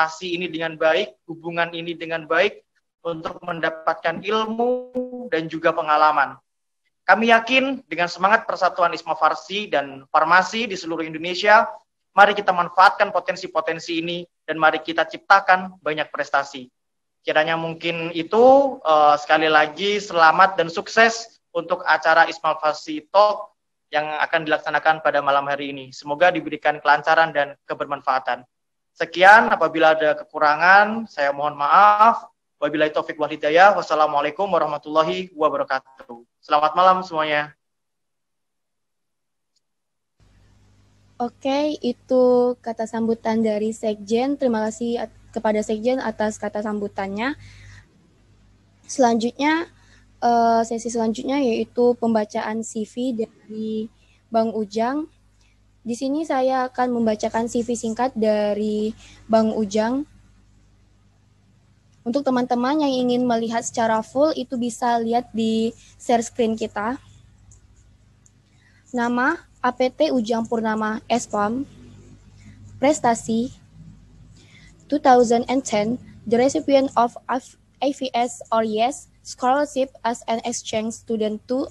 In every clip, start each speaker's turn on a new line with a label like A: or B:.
A: relasi ini dengan baik, hubungan ini dengan baik, untuk mendapatkan ilmu dan juga pengalaman. Kami yakin dengan semangat persatuan ISMA Farsi dan Farmasi di seluruh Indonesia, mari kita manfaatkan potensi-potensi ini dan mari kita ciptakan banyak prestasi. Kiranya mungkin itu, sekali lagi selamat dan sukses untuk acara ISMA Farsi Talk yang akan dilaksanakan pada malam hari ini. Semoga diberikan kelancaran dan kebermanfaatan. Sekian, apabila ada kekurangan, saya mohon maaf. Wabillahi taufiq wal hidayah. Wassalamualaikum warahmatullahi wabarakatuh. Selamat malam semuanya.
B: Oke, itu kata sambutan dari Sekjen. Terima kasih kepada Sekjen atas kata sambutannya. Selanjutnya, sesi selanjutnya yaitu pembacaan CV dari Bang Ujang. Di sini saya akan membacakan CV singkat dari Bang Ujang. Untuk teman-teman yang ingin melihat secara full, itu bisa lihat di share screen kita. Nama, APT Ujang Purnama S.Pom. Prestasi, 2010, the recipient of AVS or YES scholarship as an exchange student to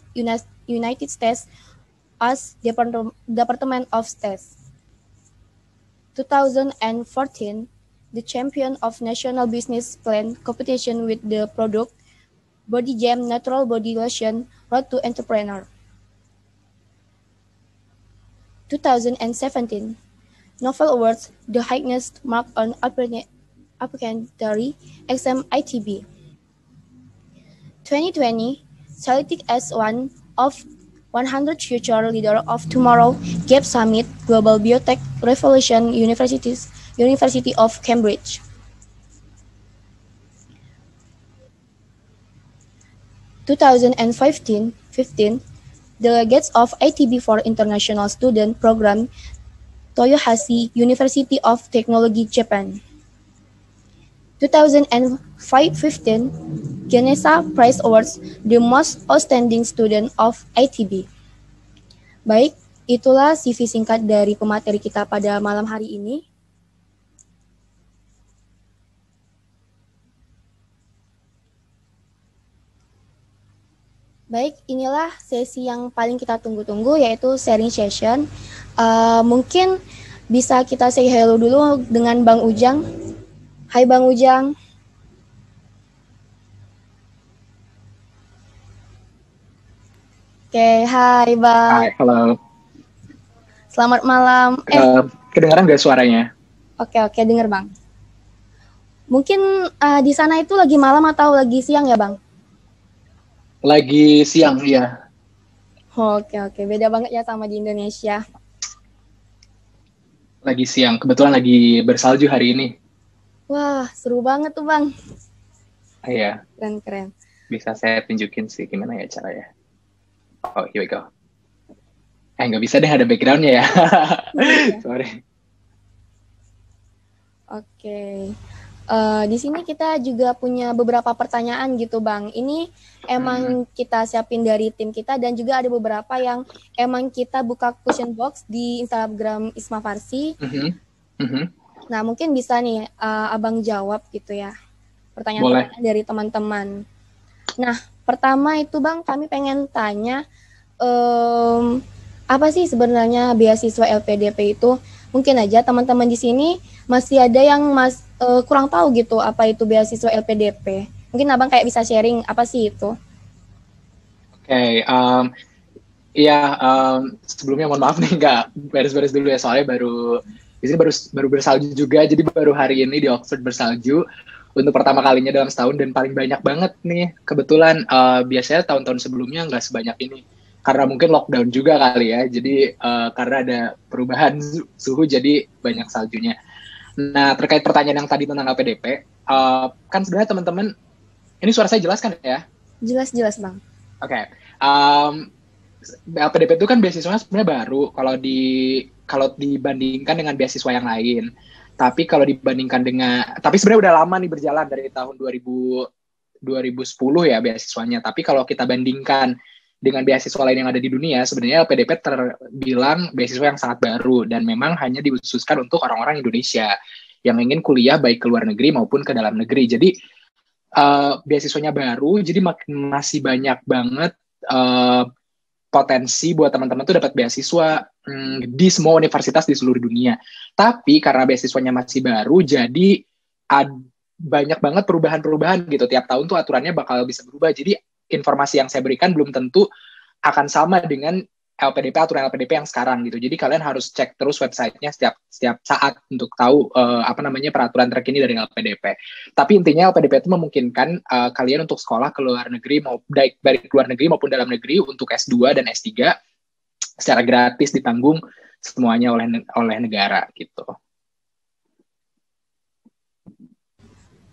B: United States as Department of State. 2014, the champion of National Business Plan competition with the product Body Jam Natural Body Lotion Road to Entrepreneur. 2017, Novel Awards, the highest mark on applicatory exam ITB. 2020, selected as one of 100 future leaders of tomorrow GAP Summit Global Biotech Revolution University of Cambridge. 2015, delegates of ITB for International Student Program, Toyohashi University of Technology, Japan. 2015, Ganesha Prize Awards, the most outstanding student of ITB. Baik, itulah CV singkat dari pemateri kita pada malam hari ini. Baik, inilah sesi yang paling kita tunggu-tunggu, yaitu sharing session. Mungkin bisa kita say hello dulu dengan Bang Ujang. Hai Bang Ujang. Oke, hai Bang.
C: Hai, halo.
B: Selamat malam.
C: Kedengaran nggak suaranya?
B: Oke, dengar Bang. Mungkin di sana itu lagi malam atau lagi siang ya Bang?
C: Lagi siang, ya.
B: Oke, beda banget ya sama di Indonesia.
C: Lagi siang, kebetulan lagi bersalju hari ini.
B: Wah, seru banget tuh Bang.
C: Iya.
B: Keren.
C: Bisa saya tunjukin sih gimana ya caranya. Oh, here we go. Nggak bisa deh, ada background-nya ya. Sorry.
B: Oke. Di sini kita juga punya beberapa pertanyaan gitu Bang. Ini emang kita siapin dari tim kita dan juga ada beberapa yang emang kita buka question box di Instagram ISMA Farsi. Nah mungkin bisa nih Abang jawab gitu ya pertanyaan dari teman-teman. Nah pertama itu Bang, kami pengen tanya apa sih sebenarnya beasiswa LPDP itu? Mungkin aja teman-teman di sini masih ada yang kurang tahu gitu apa itu beasiswa LPDP. Mungkin Abang kayak bisa sharing apa sih itu?
C: Oke, sebelumnya mohon maaf nih nggak beres-beres dulu ya, soalnya di sini baru bersalju juga, jadi baru hari ini di Oxford bersalju untuk pertama kalinya dalam setahun dan paling banyak banget nih. Kebetulan biasanya tahun-tahun sebelumnya nggak sebanyak ini karena mungkin lockdown juga kali ya, jadi karena ada perubahan suhu jadi banyak saljunya. Nah, terkait pertanyaan yang tadi tentang LPDP, kan sebenarnya teman-teman, ini suara saya jelas kan ya?
B: Jelas Bang.
C: Oke. LPDP itu kan beasiswanya sebenarnya baru kalau dibandingkan dengan beasiswa yang lain. Tapi tapi sebenarnya udah lama nih berjalan dari tahun 2010 ya beasiswanya. Tapi kalau kita bandingkan dengan beasiswa lain yang ada di dunia, sebenarnya LPDP terbilang beasiswa yang sangat baru dan memang hanya dikhususkan untuk orang-orang Indonesia. yang ingin kuliah baik ke luar negeri maupun ke dalam negeri. Jadi beasiswanya baru, jadi masih banyak banget potensi buat teman-teman tuh dapat beasiswa di semua universitas di seluruh dunia. Tapi karena beasiswanya masih baru, jadi banyak banget perubahan-perubahan gitu. Tiap tahun tuh aturannya bakal bisa berubah. Jadi informasi yang saya berikan belum tentu akan sama dengan aturan LPDP yang sekarang gitu. Jadi kalian harus cek terus websitenya setiap saat untuk tahu peraturan terkini dari LPDP. Tapi intinya LPDP itu memungkinkan kalian untuk sekolah ke luar negeri, baik dari luar negeri maupun dalam negeri untuk S2 dan S3 secara gratis ditanggung semuanya oleh negara gitu.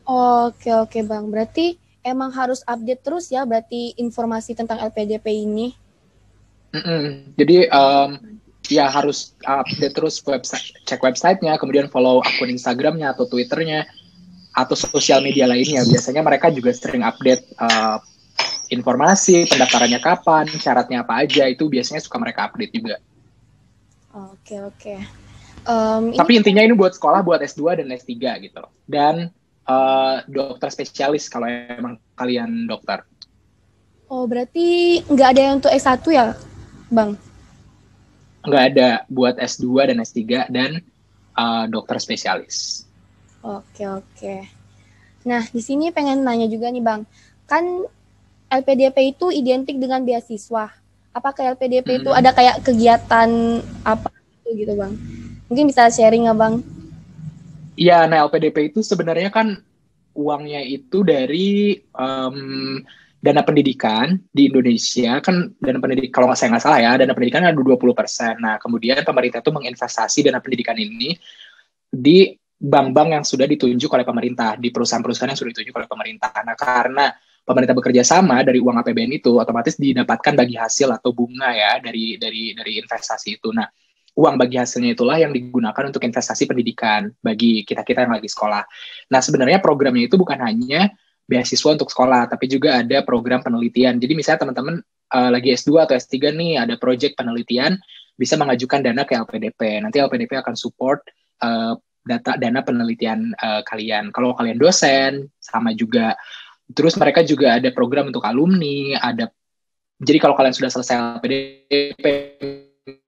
B: Oke Bang. Berarti emang harus update terus ya berarti informasi tentang LPDP ini.
C: Jadi ya harus update terus cek websitenya, kemudian follow akun Instagramnya atau Twitternya atau sosial media lainnya. Biasanya mereka juga sering update informasi pendaftarannya kapan, syaratnya apa aja, itu biasanya suka mereka update juga.
B: Oke.
C: Tapi intinya ini buat sekolah, buat S2 dan S3 gitu. Dan dokter spesialis kalau emang kalian dokter.
B: Oh, berarti nggak ada yang untuk S1 ya, Bang?
C: Nggak ada buat S2 dan S3 dan dokter spesialis.
B: Oke. Nah, di sini pengen nanya juga nih, Bang. Kan LPDP itu identik dengan beasiswa. Apakah LPDP itu ada kayak kegiatan apa gitu, Bang? Mungkin bisa sharing nggak, Bang?
C: Iya, nah LPDP itu sebenarnya kan uangnya itu dari dana pendidikan di Indonesia, kan dana pendidikan, kalau saya nggak salah ya, dana pendidikan ada 20%. Nah, kemudian pemerintah itu menginvestasi dana pendidikan ini di bank-bank yang sudah ditunjuk oleh pemerintah, di perusahaan-perusahaan yang sudah ditunjuk oleh pemerintah. Nah, karena pemerintah bekerja sama dari uang APBN itu, otomatis didapatkan bagi hasil atau bunga ya dari investasi itu. Nah, uang bagi hasilnya itulah yang digunakan untuk investasi pendidikan bagi kita-kita yang lagi sekolah. Nah, sebenarnya programnya itu bukan hanya beasiswa untuk sekolah, tapi juga ada program penelitian. Jadi misalnya teman-teman lagi S2 atau S3 nih, ada proyek penelitian, bisa mengajukan dana ke LPDP. Nanti LPDP akan support dana penelitian kalian. Kalau kalian dosen, sama juga. Terus mereka juga ada program untuk alumni, jadi kalau kalian sudah selesai LPDP,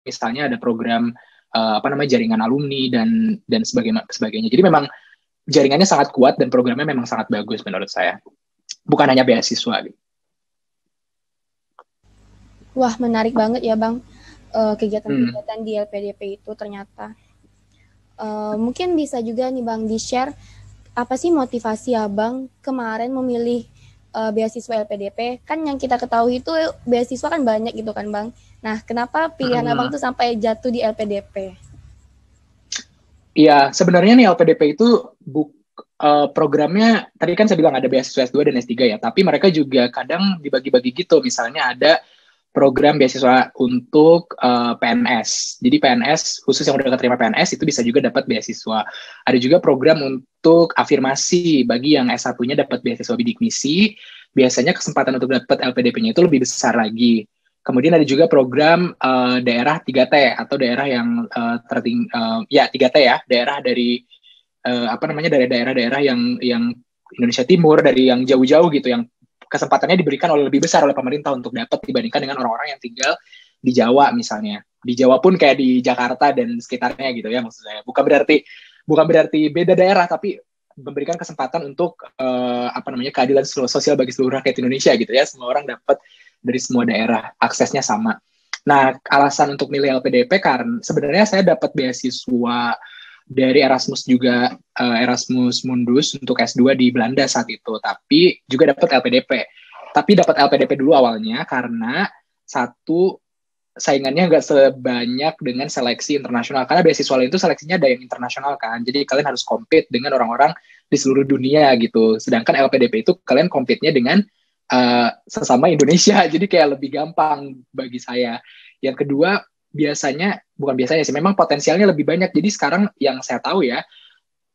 C: misalnya ada program jaringan alumni dan sebagainya. Jadi memang jaringannya sangat kuat dan programnya memang sangat bagus menurut saya. Bukan hanya beasiswa.
B: Wah, menarik banget ya, Bang. Kegiatan-kegiatan di LPDP itu ternyata. Mungkin bisa juga nih, Bang, di-share apa sih motivasi Abang kemarin memilih beasiswa LPDP? Kan yang kita ketahui itu beasiswa kan banyak gitu kan, Bang. Nah, kenapa pilihan Abang tuh sampai jatuh di LPDP?
C: Iya, sebenarnya nih LPDP itu programnya, tadi kan saya bilang ada beasiswa S2 dan S3 ya, tapi mereka juga kadang dibagi-bagi gitu. Misalnya ada program beasiswa untuk PNS. Jadi PNS, khusus yang udah keterima PNS, itu bisa juga dapat beasiswa. Ada juga program untuk afirmasi, bagi yang S1-nya dapat beasiswa bidik misi, biasanya kesempatan untuk dapat LPDP-nya itu lebih besar lagi. Kemudian ada juga program daerah 3T atau daerah yang 3T ya, daerah dari dari daerah-daerah yang Indonesia Timur, dari yang jauh-jauh gitu, yang kesempatannya diberikan lebih besar oleh pemerintah untuk dapat dibandingkan dengan orang-orang yang tinggal di Jawa misalnya. Di Jawa pun kayak di Jakarta dan sekitarnya gitu ya, maksud saya. Bukan berarti beda daerah, tapi memberikan kesempatan untuk keadilan sosial bagi seluruh rakyat Indonesia gitu ya. Semua orang dapat dari semua daerah, aksesnya sama. Nah, alasan untuk milih LPDP karena sebenarnya saya dapat beasiswa dari Erasmus juga, Erasmus Mundus untuk S2 di Belanda saat itu, tapi juga dapat LPDP. Tapi dapat LPDP dulu awalnya karena satu, saingannya nggak sebanyak dengan seleksi internasional, karena beasiswa itu seleksinya ada yang internasional kan, jadi kalian harus compete dengan orang-orang di seluruh dunia gitu. Sedangkan LPDP itu kalian compete-nya dengan sesama Indonesia, jadi kayak lebih gampang bagi saya. Yang kedua, bukan biasanya sih, memang potensialnya lebih banyak. Jadi sekarang yang saya tahu ya,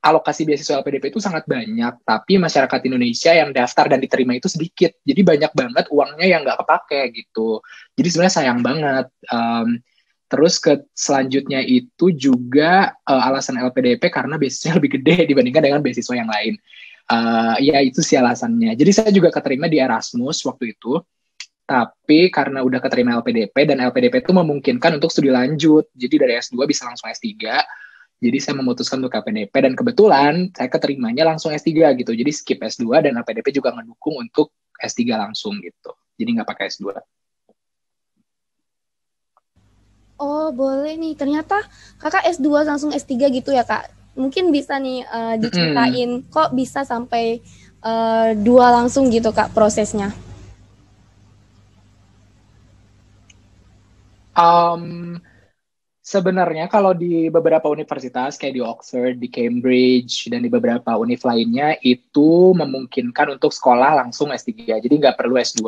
C: alokasi beasiswa LPDP itu sangat banyak, tapi masyarakat Indonesia yang daftar dan diterima itu sedikit. Jadi banyak banget uangnya yang nggak kepake gitu. Jadi sebenarnya sayang banget. Terus selanjutnya itu juga alasan LPDP karena beasiswanya lebih gede dibandingkan dengan beasiswa yang lain. Ya itu sih alasannya. Jadi saya juga keterima di Erasmus waktu itu, tapi karena udah keterima LPDP dan LPDP itu memungkinkan untuk studi lanjut. Jadi dari S2 bisa langsung S3. Jadi saya memutuskan untuk LPDP dan kebetulan saya keterimanya langsung S3 gitu. Jadi skip S2 dan LPDP juga ngedukung untuk S3 langsung gitu. Jadi nggak pakai S2.
B: Oh, boleh nih. Ternyata kakak S2 langsung S3 gitu ya, Kak. Mungkin bisa nih diceritain kok bisa sampai 2 langsung gitu, Kak, prosesnya.
C: Sebenarnya kalau di beberapa universitas kayak di Oxford, di Cambridge, dan di beberapa univ lainnya itu memungkinkan untuk sekolah langsung S3, jadi nggak perlu S2.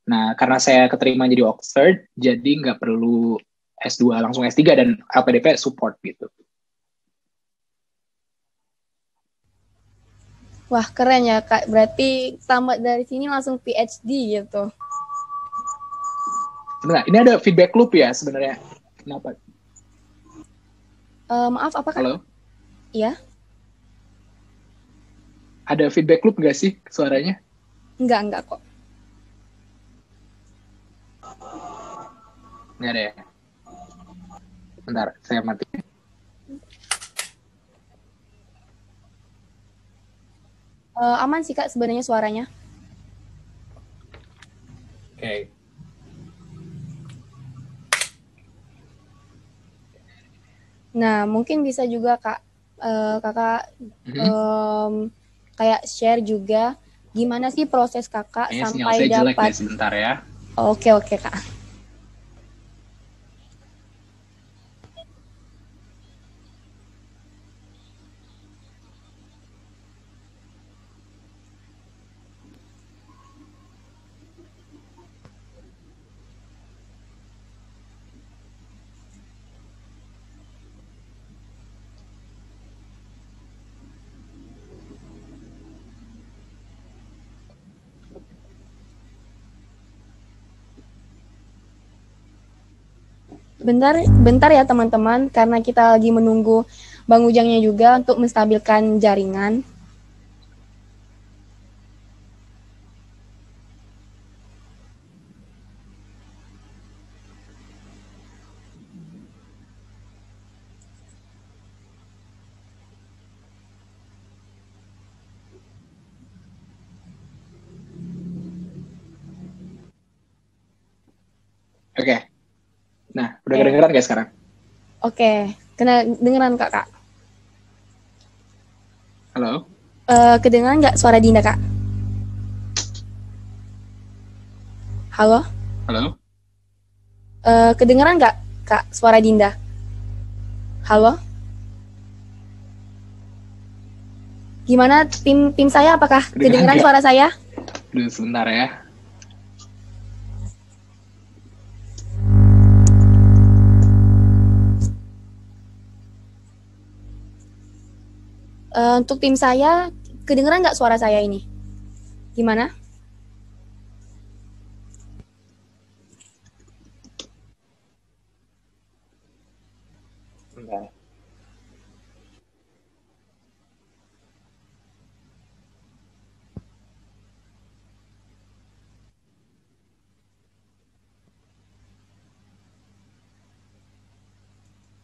C: Nah, karena saya keterima jadi Oxford, jadi nggak perlu S2, langsung S3 dan LPDP support gitu.
B: Wah, keren ya, Kak. Berarti tamat dari sini langsung PhD gitu.
C: Sebenarnya, ini ada feedback loop ya sebenarnya. Kenapa?
B: Maaf, apa, Kak?
C: Halo?
B: Iya?
C: Ada feedback loop nggak sih suaranya?
B: Enggak kok.
C: Nggak ada ya? Bentar, saya mati.
B: Aman sih, Kak, sebenarnya suaranya.
C: Oke.
B: Nah, mungkin bisa juga, Kak, kakak kayak share juga gimana sih proses kakak
C: Kayaknya sinyal
B: sampai
C: saya jelek
B: dapat.
C: deh, sebentar ya.
B: Oke, Kak. Bentar ya teman-teman, karena kita lagi menunggu Bang Ujangnya juga untuk menstabilkan jaringan.
C: Oke. Nah, udah kedengeran nggak sekarang?
B: Oke, kedengeran Kak?
C: Halo?
B: Kedengeran nggak suara Dinda, Kak? Halo?
C: Halo?
B: Kedengeran nggak, Kak, suara Dinda? Halo? Gimana tim saya, apakah kedengeran suara saya?
C: Dulu sebentar ya.
B: Untuk tim saya, kedengeran nggak suara saya ini? Gimana?
C: Bentar.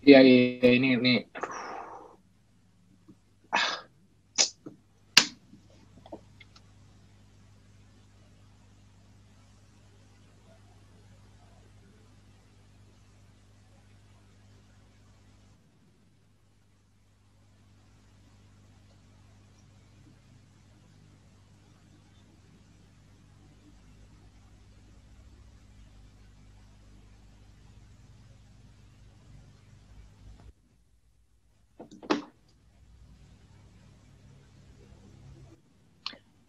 C: Iya, ini.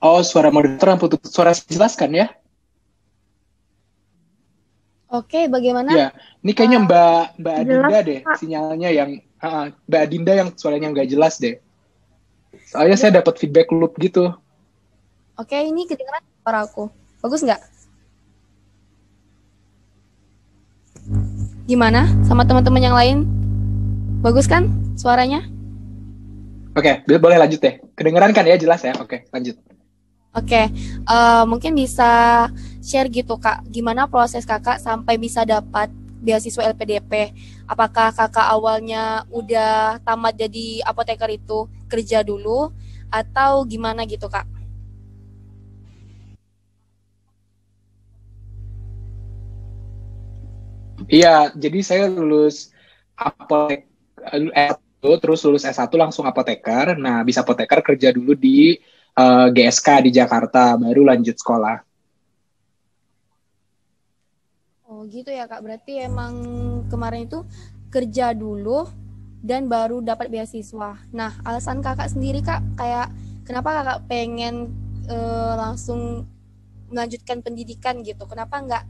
C: Oh, suara moderator yang putus. Suara jelaskan ya?
B: Oke, bagaimana?
C: Ya, ini kayaknya Mbak Adinda deh, sinyalnya yang Mbak Adinda yang suaranya nggak jelas deh. Soalnya saya dapat feedback loop gitu.
B: Oke, ini kedengeran suara aku. Bagus nggak? Gimana sama teman-teman yang lain? Bagus kan suaranya?
C: Oke, boleh lanjut deh. Kedengeran kan ya, jelas ya? Oke, lanjut.
B: Oke, mungkin bisa share gitu Kak, gimana proses Kakak sampai bisa dapat beasiswa LPDP? Apakah Kakak awalnya udah tamat jadi apoteker itu kerja dulu atau gimana gitu Kak?
C: Iya, jadi saya lulus apotek S1, terus lulus S1 langsung apoteker. Nah, bisa apoteker kerja dulu di GSK di Jakarta, baru lanjut sekolah.
B: Oh gitu ya Kak, berarti emang kemarin itu kerja dulu dan baru dapat beasiswa. Nah, alasan Kakak sendiri Kak, kayak kenapa Kakak pengen langsung melanjutkan pendidikan gitu? Kenapa nggak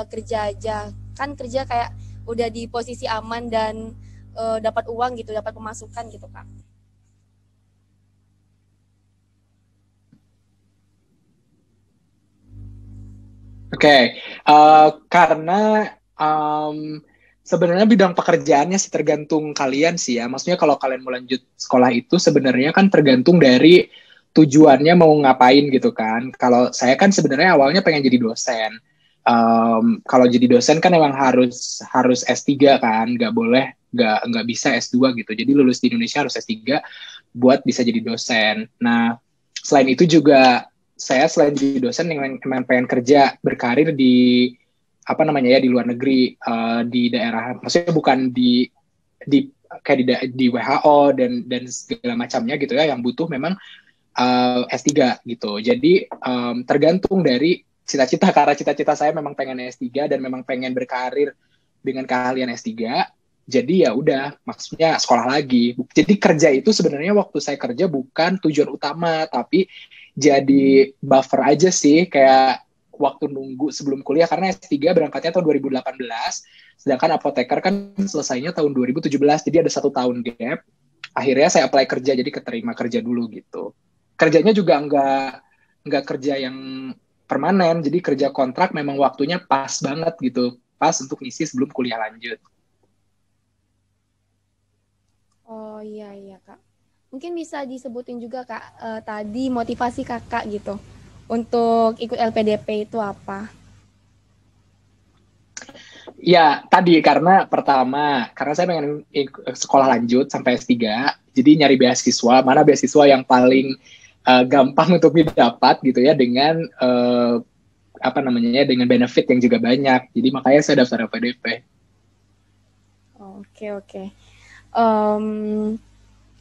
B: kerja aja? Kan kerja kayak udah di posisi aman dan dapat uang gitu, dapat pemasukan gitu Kak.
C: Oke, karena sebenarnya bidang pekerjaannya sih tergantung kalian sih ya. Maksudnya kalau kalian mau lanjut sekolah itu sebenarnya kan tergantung dari tujuannya mau ngapain gitu kan. Kalau saya kan sebenarnya awalnya pengen jadi dosen. Kalau jadi dosen kan emang harus S3 kan, nggak bisa S2 gitu. Jadi lulus di Indonesia harus S3 buat bisa jadi dosen. Nah, selain itu juga saya selain jadi dosen yang pengen kerja berkarir di apa namanya ya di luar negeri, di daerah, maksudnya bukan di kayak di WHO dan segala macamnya gitu ya, yang butuh memang S3 gitu. Jadi tergantung dari cita-cita, karena cita-cita saya memang pengen S3 dan memang pengen berkarir dengan keahlian S3. Jadi ya udah, maksudnya sekolah lagi. Jadi kerja itu sebenarnya waktu saya kerja bukan tujuan utama, tapi jadi buffer aja sih, kayak waktu nunggu sebelum kuliah, karena S3 berangkatnya tahun 2018, sedangkan apoteker kan selesainya tahun 2017, jadi ada 1 tahun gap. Akhirnya saya apply kerja, jadi keterima kerja dulu gitu. Kerjanya juga nggak kerja yang permanen, jadi kerja kontrak, memang waktunya pas banget gitu, pas untuk ngisi sebelum kuliah lanjut.
B: Oh iya iya Kak. Mungkin bisa disebutin juga Kak, tadi motivasi Kakak gitu untuk ikut LPDP itu apa?
C: Ya, tadi karena pertama, karena saya pengen sekolah lanjut sampai S3, jadi nyari beasiswa, mana beasiswa yang paling gampang untuk didapat gitu ya, dengan apa namanya, dengan benefit yang juga banyak. Jadi makanya saya daftar LPDP.
B: Oke oke. Em,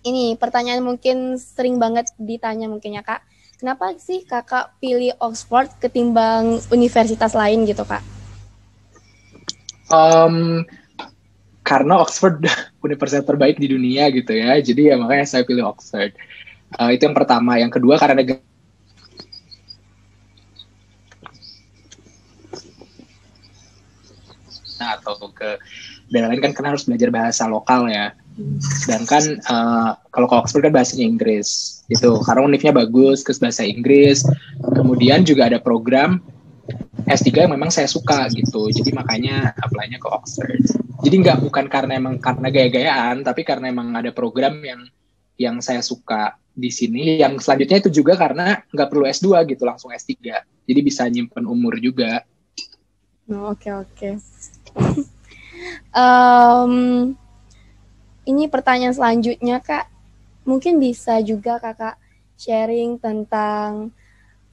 B: ini pertanyaan mungkin sering banget ditanya mungkin ya Kak. Kenapa sih Kakak pilih Oxford ketimbang universitas lain gitu Kak?
C: Karena Oxford universitas terbaik di dunia gitu ya, jadi ya makanya saya pilih Oxford. Itu yang pertama. Yang kedua karena negara atau ke daerah lain kan karena harus belajar bahasa lokal ya. Sedangkan kalau ke Oxford kan bahasanya Inggris gitu, karena univnya bagus, ke bahasa Inggris. Kemudian juga ada program S3 yang memang saya suka gitu, jadi makanya apply-nya ke Oxford. Jadi bukan karena gaya-gayaan, tapi karena emang ada program yang saya suka di sini. Yang selanjutnya itu juga karena nggak perlu S2 gitu, langsung S3. Jadi bisa nyimpen umur juga.
B: Oke oke. Ini pertanyaan selanjutnya Kak, mungkin bisa juga Kakak sharing tentang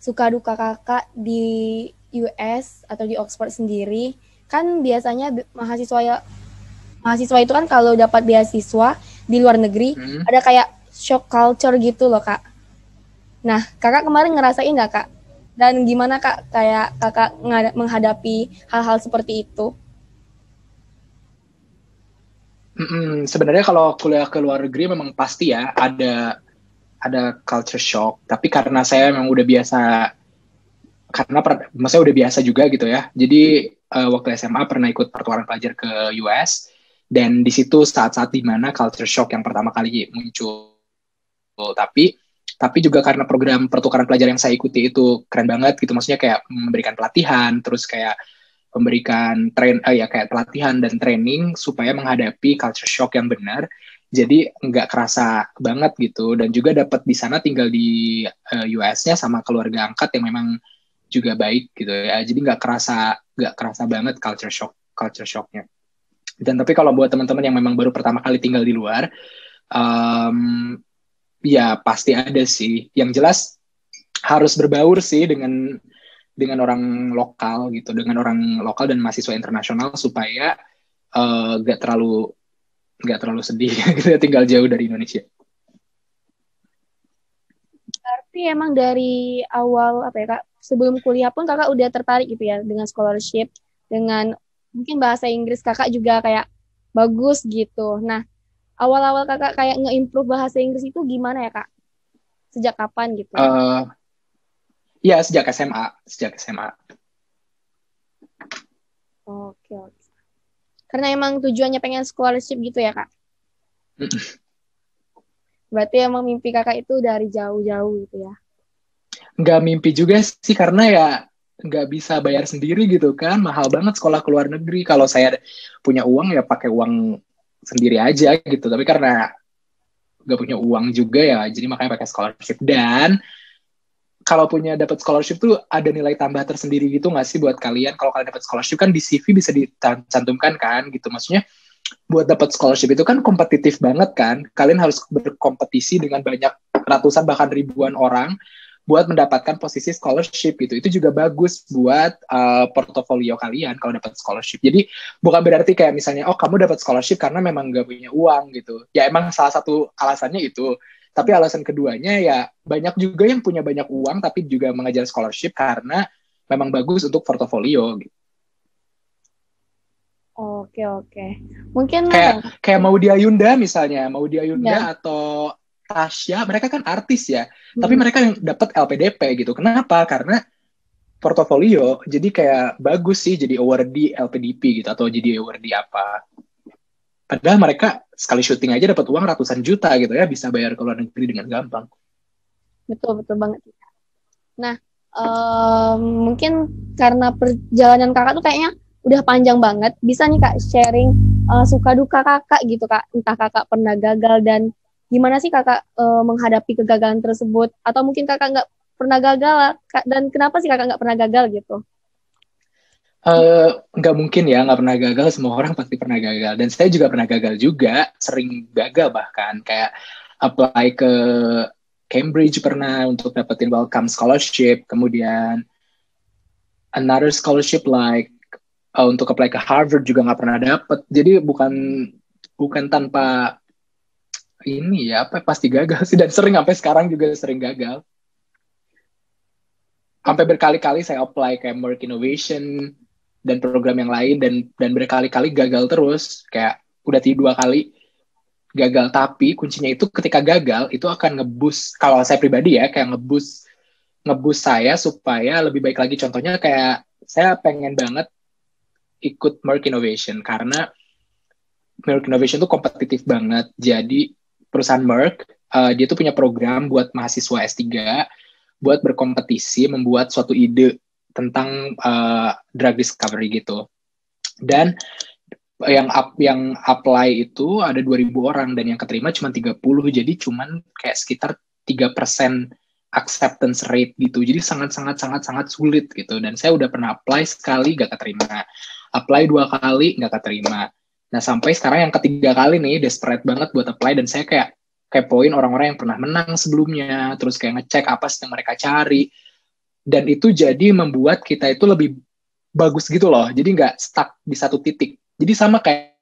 B: suka duka Kakak di US atau di Oxford sendiri. Kan biasanya mahasiswa itu kan kalau dapat beasiswa di luar negeri ada kayak shock culture gitu loh Kak. Nah Kakak kemarin ngerasain nggak Kak? Dan gimana Kak kayak Kakak menghadapi hal-hal seperti itu?
C: Sebenarnya kalau kuliah ke luar negeri memang pasti ya ada culture shock. Tapi karena saya memang udah biasa, karena maksudnya udah biasa juga gitu ya. Jadi waktu SMA pernah ikut pertukaran pelajar ke US, dan di situ saat-saat dimana culture shock yang pertama kali muncul. Tapi juga karena program pertukaran pelajar yang saya ikuti itu keren banget gitu. Maksudnya kayak memberikan pelatihan, terus kayak memberikan kayak pelatihan dan training supaya menghadapi culture shock yang benar. Jadi nggak kerasa banget gitu, dan juga dapat di sana tinggal di US-nya sama keluarga angkat yang memang juga baik gitu ya. Jadi nggak kerasa banget culture shocknya. Dan tapi kalau buat teman-teman yang memang baru pertama kali tinggal di luar, ya pasti ada sih. Yang jelas harus berbaur sih dengan orang lokal gitu, dengan orang lokal dan mahasiswa internasional supaya nggak terlalu sedih gitu ya, tinggal jauh dari Indonesia.
B: Berarti emang dari awal apa ya Kak, sebelum kuliah pun Kakak udah tertarik gitu ya dengan scholarship, dengan mungkin bahasa Inggris Kakak juga kayak bagus gitu. Nah, awal-awal Kakak kayak nge-improve bahasa Inggris itu gimana ya Kak? Sejak kapan gitu?
C: Ya sejak SMA.
B: Oke. Karena emang tujuannya pengen scholarship gitu ya Kak? Berarti emang mimpi Kakak itu dari jauh-jauh gitu ya?
C: Nggak mimpi juga sih, karena ya nggak bisa bayar sendiri gitu kan, mahal banget sekolah ke luar negeri. Kalau saya punya uang ya pakai uang sendiri aja gitu, tapi karena nggak punya uang juga ya, jadi makanya pakai scholarship. Dan kalau dapat scholarship tuh ada nilai tambah tersendiri gitu nggak sih buat kalian? Kalau kalian dapat scholarship kan di CV bisa dicantumkan kan gitu, maksudnya buat dapat scholarship itu kan kompetitif banget kan, kalian harus berkompetisi dengan banyak ratusan bahkan ribuan orang buat mendapatkan posisi scholarship gitu. Itu juga bagus buat portofolio kalian kalau dapat scholarship. Jadi bukan berarti kayak misalnya, oh kamu dapat scholarship karena memang gak punya uang gitu. Ya emang salah satu alasannya itu. Tapi alasan keduanya ya banyak juga yang punya banyak uang tapi juga mengejar scholarship karena memang bagus untuk portofolio gitu.
B: Oke. Mungkin
C: kayak Maudy Ayunda misalnya,
B: ya.
C: atau Tasya, mereka kan artis ya, tapi mereka yang dapat LPDP gitu. Kenapa? Karena portofolio. Jadi kayak bagus sih jadi awardee LPDP gitu, atau jadi awardee apa. Padahal mereka sekali syuting aja dapat uang ratusan juta gitu ya, bisa bayar ke luar negeri dengan gampang.
B: Betul banget. Nah, mungkin karena perjalanan Kakak tuh kayaknya udah panjang banget, bisa nih Kak sharing suka duka Kakak gitu Kak. Entah Kakak pernah gagal dan gimana sih Kakak menghadapi kegagalan tersebut, atau mungkin Kakak nggak pernah gagal dan kenapa sih Kakak nggak pernah gagal gitu?
C: Nggak mungkin ya nggak pernah gagal, semua orang pasti pernah gagal, dan saya juga pernah gagal juga, sering gagal bahkan, kayak apply ke Cambridge pernah untuk dapetin welcome scholarship, kemudian another scholarship like untuk apply ke Harvard juga nggak pernah dapet. Jadi bukan tanpa ini ya, pasti gagal sih, dan sampai sekarang juga sering gagal. Sampai berkali-kali saya apply kayak Merck Innovation dan program yang lain, dan berkali-kali gagal terus, kayak udah 2 kali gagal. Tapi kuncinya itu ketika gagal itu akan ngeboost, kalau saya pribadi ya, kayak ngeboost saya supaya lebih baik lagi. Contohnya kayak saya pengen banget ikut Merck Innovation karena Merck Innovation itu kompetitif banget. Jadi perusahaan Merck dia tuh punya program buat mahasiswa S3 buat berkompetisi membuat suatu ide tentang drug discovery gitu. Dan yang apply itu ada 2.000 orang dan yang keterima cuma 30, jadi cuman kayak sekitar 3% acceptance rate gitu. Jadi sangat sulit gitu. Dan saya udah pernah apply sekali gak keterima, apply 2 kali gak keterima. Nah sampai sekarang yang ketiga kali nih desperate banget buat apply, dan saya kayak kepoin orang-orang yang pernah menang sebelumnya, terus kayak ngecek apa sih yang mereka cari, dan itu jadi membuat kita itu lebih bagus gitu loh, jadi nggak stuck di satu titik. Jadi sama kayak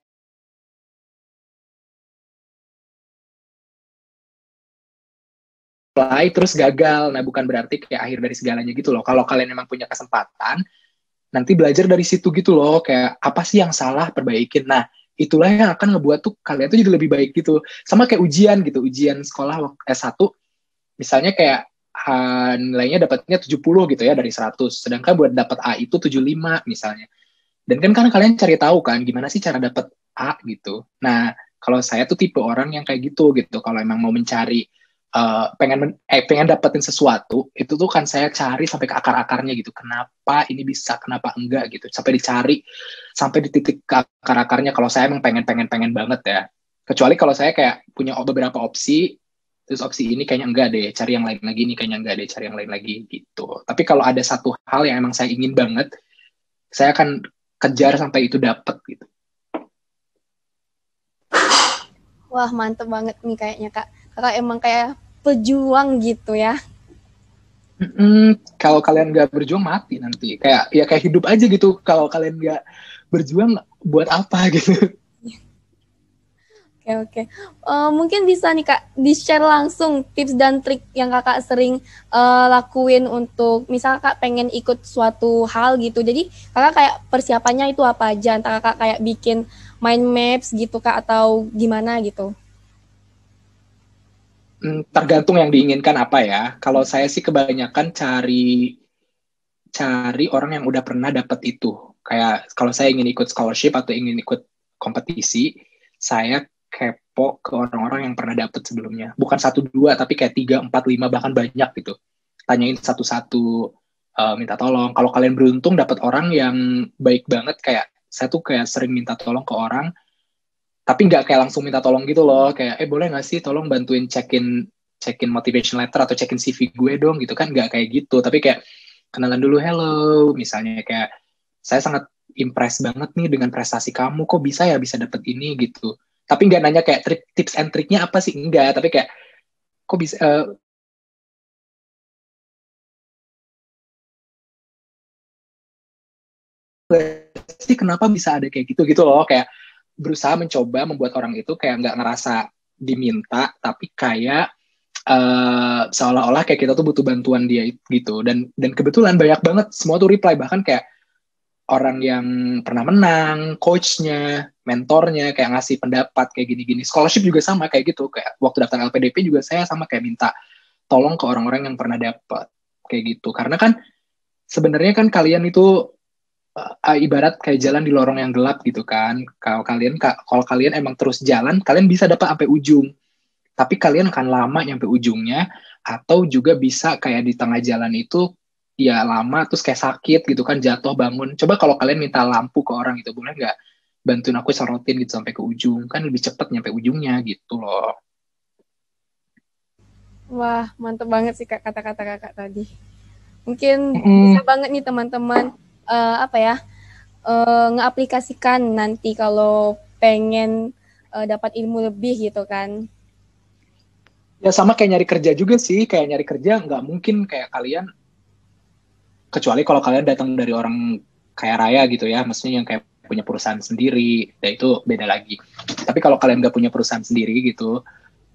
C: apply terus gagal, nah bukan berarti kayak akhir dari segalanya gitu loh. Kalau kalian memang punya kesempatan, nanti belajar dari situ gitu loh, kayak apa sih yang salah, perbaikin. Nah itulah yang akan ngebuat tuh kalian tuh jadi lebih baik gitu. Sama kayak ujian gitu, ujian sekolah S1 misalnya kayak nilainya dapatnya 70 gitu ya dari 100, sedangkan buat dapat A itu 75 misalnya. Dan kan kalian cari tahu kan gimana sih cara dapat A gitu. Nah kalau saya tuh tipe orang yang kayak gitu. Kalau emang mau mencari pengen dapetin sesuatu, itu tuh kan saya cari sampai ke akar-akarnya gitu. Kenapa ini bisa, kenapa enggak gitu. Sampai dicari, sampai di titik ke akar-akarnya. Kalau saya emang pengen banget ya. Kecuali kalau saya kayak punya beberapa opsi, terus opsi ini kayaknya enggak deh, cari yang lain lagi, ini kayaknya enggak deh, cari yang lain lagi gitu. Tapi kalau ada satu hal yang emang saya ingin banget, saya akan kejar sampai itu dapet gitu.
B: Wah, mantep banget nih kayaknya, Kak. Kakak emang kayak pejuang gitu ya.
C: Kalau kalian nggak berjuang mati nanti. Kayak hidup aja gitu. Kalau kalian nggak berjuang buat apa gitu.
B: Oke. Mungkin bisa nih Kak, di-share langsung tips dan trik yang Kakak sering lakuin untuk misal Kak pengen ikut suatu hal gitu. Jadi Kakak kayak persiapannya itu apa aja? Entah Kakak kayak bikin mind maps gitu Kak atau gimana gitu?
C: Tergantung yang diinginkan apa ya. Kalau saya sih kebanyakan cari orang yang udah pernah dapat itu. Kayak kalau saya ingin ikut scholarship atau ingin ikut kompetisi, saya kepo ke orang-orang yang pernah dapat sebelumnya. Bukan 1-2, tapi kayak 3, 4, 5, bahkan banyak gitu. Tanyain satu-satu, minta tolong. Kalau kalian beruntung dapat orang yang baik banget, kayak saya tuh kayak sering minta tolong ke orang, tapi nggak kayak langsung minta tolong gitu loh. Kayak, boleh nggak sih tolong bantuin cekin motivation letter atau cekin CV gue dong gitu kan. Nggak kayak gitu, tapi kayak kenalan dulu, hello, misalnya kayak saya sangat impress banget nih dengan prestasi kamu, kok bisa ya bisa dapet ini gitu. Tapi nggak nanya kayak tips and triknya apa sih, enggak, tapi kayak kok bisa sih kenapa bisa ada kayak gitu loh, kayak berusaha mencoba membuat orang itu kayak nggak ngerasa diminta, tapi kayak seolah-olah kayak kita tuh butuh bantuan dia gitu. Dan kebetulan banyak banget semua tuh reply, bahkan kayak orang yang pernah menang, coachnya, mentornya kayak ngasih pendapat kayak gini-gini. Scholarship juga sama kayak gitu, kayak waktu daftar LPDP juga saya sama kayak minta tolong ke orang-orang yang pernah dapat kayak gitu. Karena kan sebenarnya kan kalian itu ibarat kayak jalan di lorong yang gelap gitu kan. Kalau kalian emang terus jalan, kalian bisa dapat sampai ujung. Tapi kalian akan lama nyampe ujungnya, atau juga bisa kayak di tengah jalan itu ya lama terus kayak sakit gitu kan, jatuh bangun. Coba kalau kalian minta lampu ke orang gitu, boleh nggak bantuin aku sorotin gitu sampai ke ujung, kan lebih cepat nyampe ujungnya gitu loh.
B: Wah, mantep banget sih Kak kata-kata Kakak tadi. Mungkin bisa banget nih teman-teman ngeaplikasikan nanti kalau pengen dapat ilmu lebih gitu kan.
C: Ya sama kayak nyari kerja juga sih, kayak nyari kerja nggak mungkin kayak kalian, kecuali kalau kalian datang dari orang kaya raya gitu ya, maksudnya yang kayak punya perusahaan sendiri, ya itu beda lagi. Tapi kalau kalian nggak punya perusahaan sendiri gitu,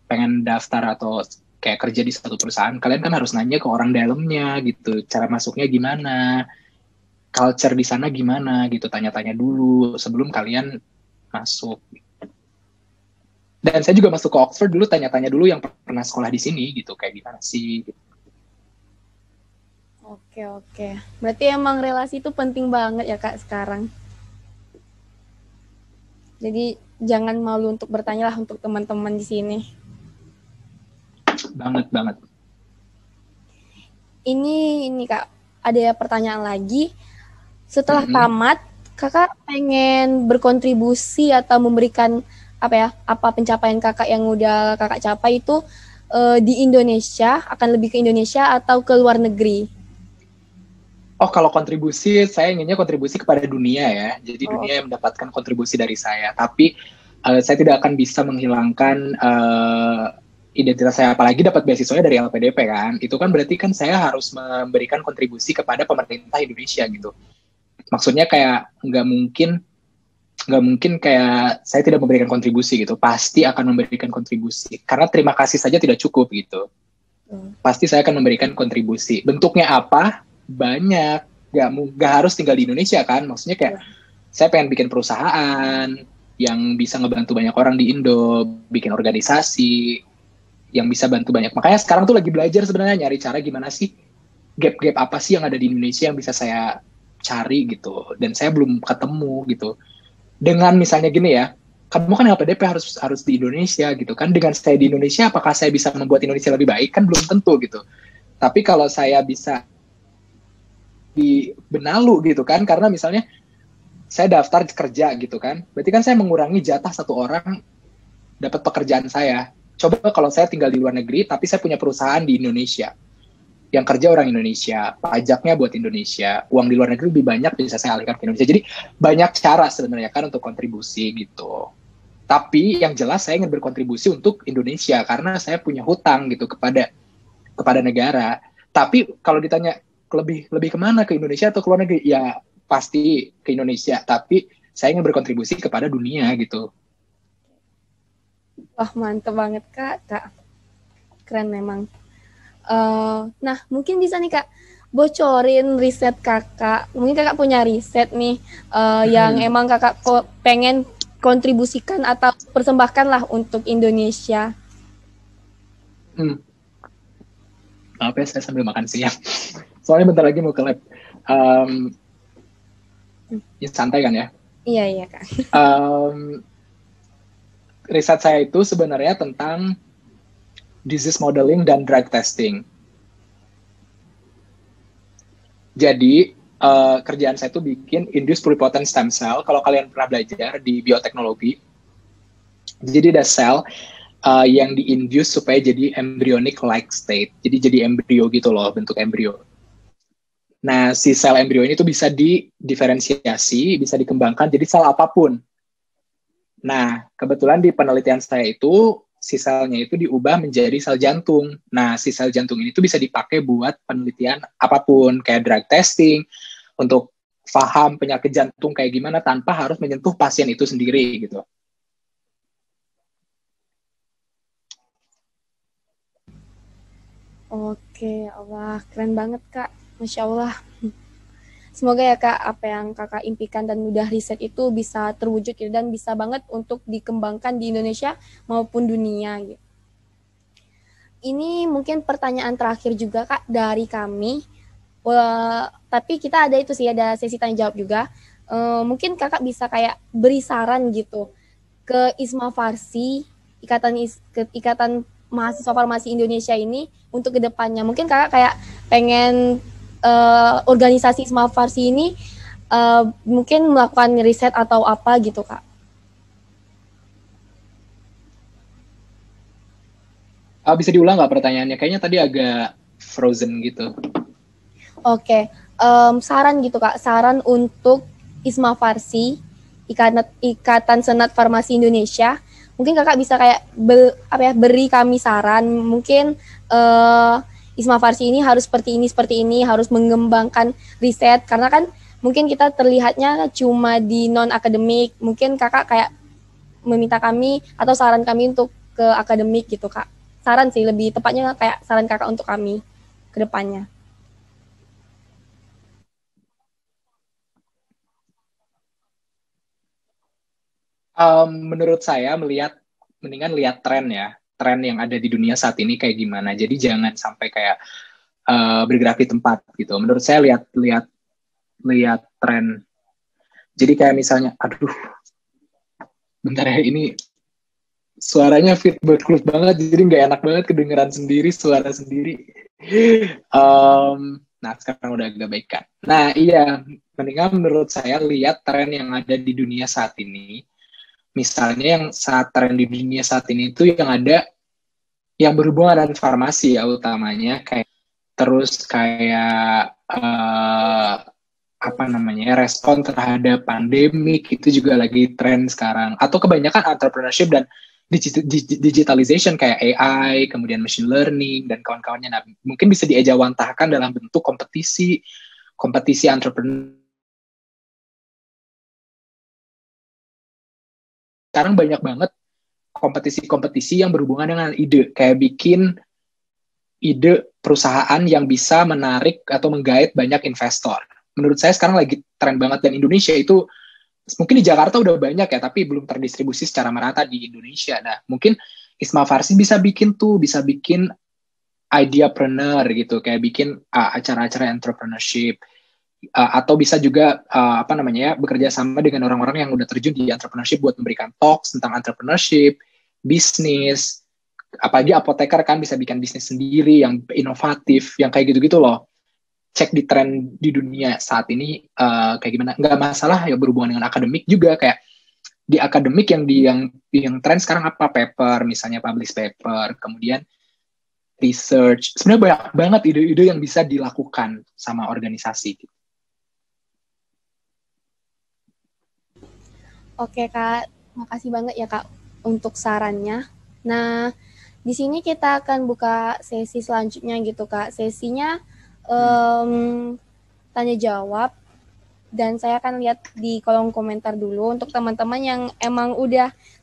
C: pengen daftar atau kayak kerja di satu perusahaan, kalian kan harus nanya ke orang dalamnya gitu, cara masuknya gimana, culture di sana gimana gitu, tanya-tanya dulu sebelum kalian masuk. Dan saya juga masuk ke Oxford dulu, tanya-tanya dulu yang pernah sekolah di sini gitu, kayak gimana sih gitu.
B: Oke. Berarti emang relasi itu penting banget ya Kak sekarang. Jadi jangan malu untuk bertanya lah untuk teman-teman di sini.
C: Banget.
B: Ini Kak, ada pertanyaan lagi. Setelah tamat, Kakak pengen berkontribusi atau memberikan apa pencapaian Kakak yang udah Kakak capai itu di Indonesia, akan lebih ke Indonesia atau ke luar negeri?
C: Oh, kalau kontribusi, saya inginnya kontribusi kepada dunia ya. Jadi dunia yang mendapatkan kontribusi dari saya. Tapi saya tidak akan bisa menghilangkan identitas saya. Apalagi dapat beasiswanya dari LPDP kan. Itu kan berarti kan saya harus memberikan kontribusi kepada pemerintah Indonesia gitu. Maksudnya kayak nggak mungkin kayak saya tidak memberikan kontribusi gitu. Pasti akan memberikan kontribusi. Karena terima kasih saja tidak cukup gitu. Pasti saya akan memberikan kontribusi. Bentuknya apa? Banyak, nggak harus tinggal di Indonesia kan, maksudnya kayak saya pengen bikin perusahaan yang bisa ngebantu banyak orang di Indo, bikin organisasi yang bisa bantu banyak. Makanya sekarang tuh lagi belajar sebenarnya nyari cara gimana sih gap-gap apa sih yang ada di Indonesia yang bisa saya cari gitu, dan saya belum ketemu gitu. Dengan misalnya gini ya, kamu kan LPDP harus di Indonesia gitu kan. Dengan saya di Indonesia, apakah saya bisa membuat Indonesia lebih baik? Kan belum tentu gitu. Tapi kalau saya bisa di Benalu gitu kan, karena misalnya saya daftar kerja gitu kan, berarti kan saya mengurangi jatah satu orang dapat pekerjaan saya. Coba kalau saya tinggal di luar negeri, tapi saya punya perusahaan di Indonesia, yang kerja orang Indonesia, pajaknya buat Indonesia, uang di luar negeri lebih banyak bisa saya alihkan ke Indonesia. Jadi banyak cara sebenarnya kan untuk kontribusi gitu. Tapi yang jelas saya ingin berkontribusi untuk Indonesia karena saya punya hutang gitu kepada negara. Tapi kalau ditanya lebih kemana, ke Indonesia atau ke luar negeri? Ya pasti ke Indonesia. Tapi saya ingin berkontribusi kepada dunia gitu.
B: Wah, mantep banget Kak. Keren memang. Nah, mungkin bisa nih Kak, bocorin riset Kakak. Mungkin Kakak punya riset nih yang emang Kakak pengen kontribusikan atau persembahkan lah untuk Indonesia.
C: Maaf ya, saya sambil makan siang. Soalnya bentar lagi mau ke lab. Ya, santai kan ya?
B: Iya Kak.
C: Riset saya itu sebenarnya tentang disease modeling dan drug testing. Jadi, kerjaan saya itu bikin induced pluripotent stem cell. Kalau kalian pernah belajar di bioteknologi, jadi ada sel yang di-induce supaya jadi embryonic-like state. Jadi jadi embrio gitu loh, bentuk embrio. Nah, si sel embrio ini tuh bisa didiferensiasi, bisa dikembangkan jadi sel apapun. Nah, kebetulan di penelitian saya itu, si selnya itu diubah menjadi sel jantung. Nah, si sel jantung ini tuh bisa dipakai buat penelitian apapun, kayak drug testing, untuk paham penyakit jantung kayak gimana tanpa harus menyentuh pasien itu sendiri, gitu.
B: Oke, Allah, keren banget Kak. Masya Allah. Semoga ya Kak, apa yang Kakak impikan dan udah riset itu bisa terwujud gitu, dan bisa banget untuk dikembangkan di Indonesia maupun dunia gitu. Ini mungkin pertanyaan terakhir juga Kak dari kami. Tapi kita ada itu sih, ada sesi tanya jawab juga. Mungkin Kakak bisa kayak beri saran gitu ke ISMA Farsi, ikatan mahasiswa farmasi Indonesia ini untuk kedepannya. Mungkin Kakak kayak pengen organisasi ISMA Farsi ini mungkin melakukan riset atau apa gitu Kak.
C: Bisa diulang nggak pertanyaannya? Kayaknya tadi agak frozen gitu.
B: Oke, saran gitu Kak, saran untuk ISMA Farsi, Ikatan Senat Farmasi Indonesia. Mungkin Kakak bisa kayak beri kami saran, mungkin ISMA Farsi ini harus seperti ini, harus mengembangkan riset, karena kan mungkin kita terlihatnya cuma di non-akademik. Mungkin Kakak kayak meminta kami atau saran kami untuk ke akademik gitu Kak. Saran sih, lebih tepatnya kayak saran Kakak untuk kami ke depannya.
C: Menurut saya mendingan lihat tren yang ada di dunia saat ini kayak gimana. Jadi jangan sampai kayak bergerak di tempat gitu. Menurut saya lihat tren. Jadi kayak misalnya, aduh, bentar ya, ini suaranya feedback banget, jadi nggak enak banget kedengeran sendiri, suara sendiri. Nah, sekarang udah agak baik kan. Nah, iya, mendingan menurut saya lihat tren yang ada di dunia saat ini. Misalnya yang tren di dunia saat ini itu yang ada yang berhubungan dengan farmasi ya utamanya, terus kayak respon terhadap pandemik itu juga lagi tren sekarang, atau kebanyakan entrepreneurship dan digitalization kayak AI, kemudian machine learning dan kawan-kawannya. Nah, mungkin bisa diejawantahkan dalam bentuk kompetisi entrepreneur. Sekarang banyak banget kompetisi-kompetisi yang berhubungan dengan ide, kayak bikin ide perusahaan yang bisa menarik atau menggait banyak investor. Menurut saya sekarang lagi tren banget, dan Indonesia itu mungkin di Jakarta udah banyak ya, tapi belum terdistribusi secara merata di Indonesia. Nah, mungkin ISMA Farsi bisa bikin ideapreneur gitu, kayak bikin acara-acara entrepreneurship, atau bisa juga bekerja sama dengan orang-orang yang udah terjun di entrepreneurship buat memberikan talks tentang entrepreneurship, bisnis, apalagi apoteker kan bisa bikin bisnis sendiri yang inovatif, yang kayak gitu-gitu loh. Cek di tren di dunia saat ini kayak gimana. Nggak masalah ya berhubungan dengan akademik juga, kayak di akademik yang tren sekarang apa, paper misalnya, publish paper, kemudian research. Sebenarnya banyak banget ide-ide yang bisa dilakukan sama organisasi.
B: Oke Kak, makasih banget ya Kak untuk sarannya. Nah, di sini kita akan buka sesi selanjutnya gitu Kak. Sesinya tanya jawab, dan saya akan lihat di kolom komentar dulu untuk teman-teman yang emang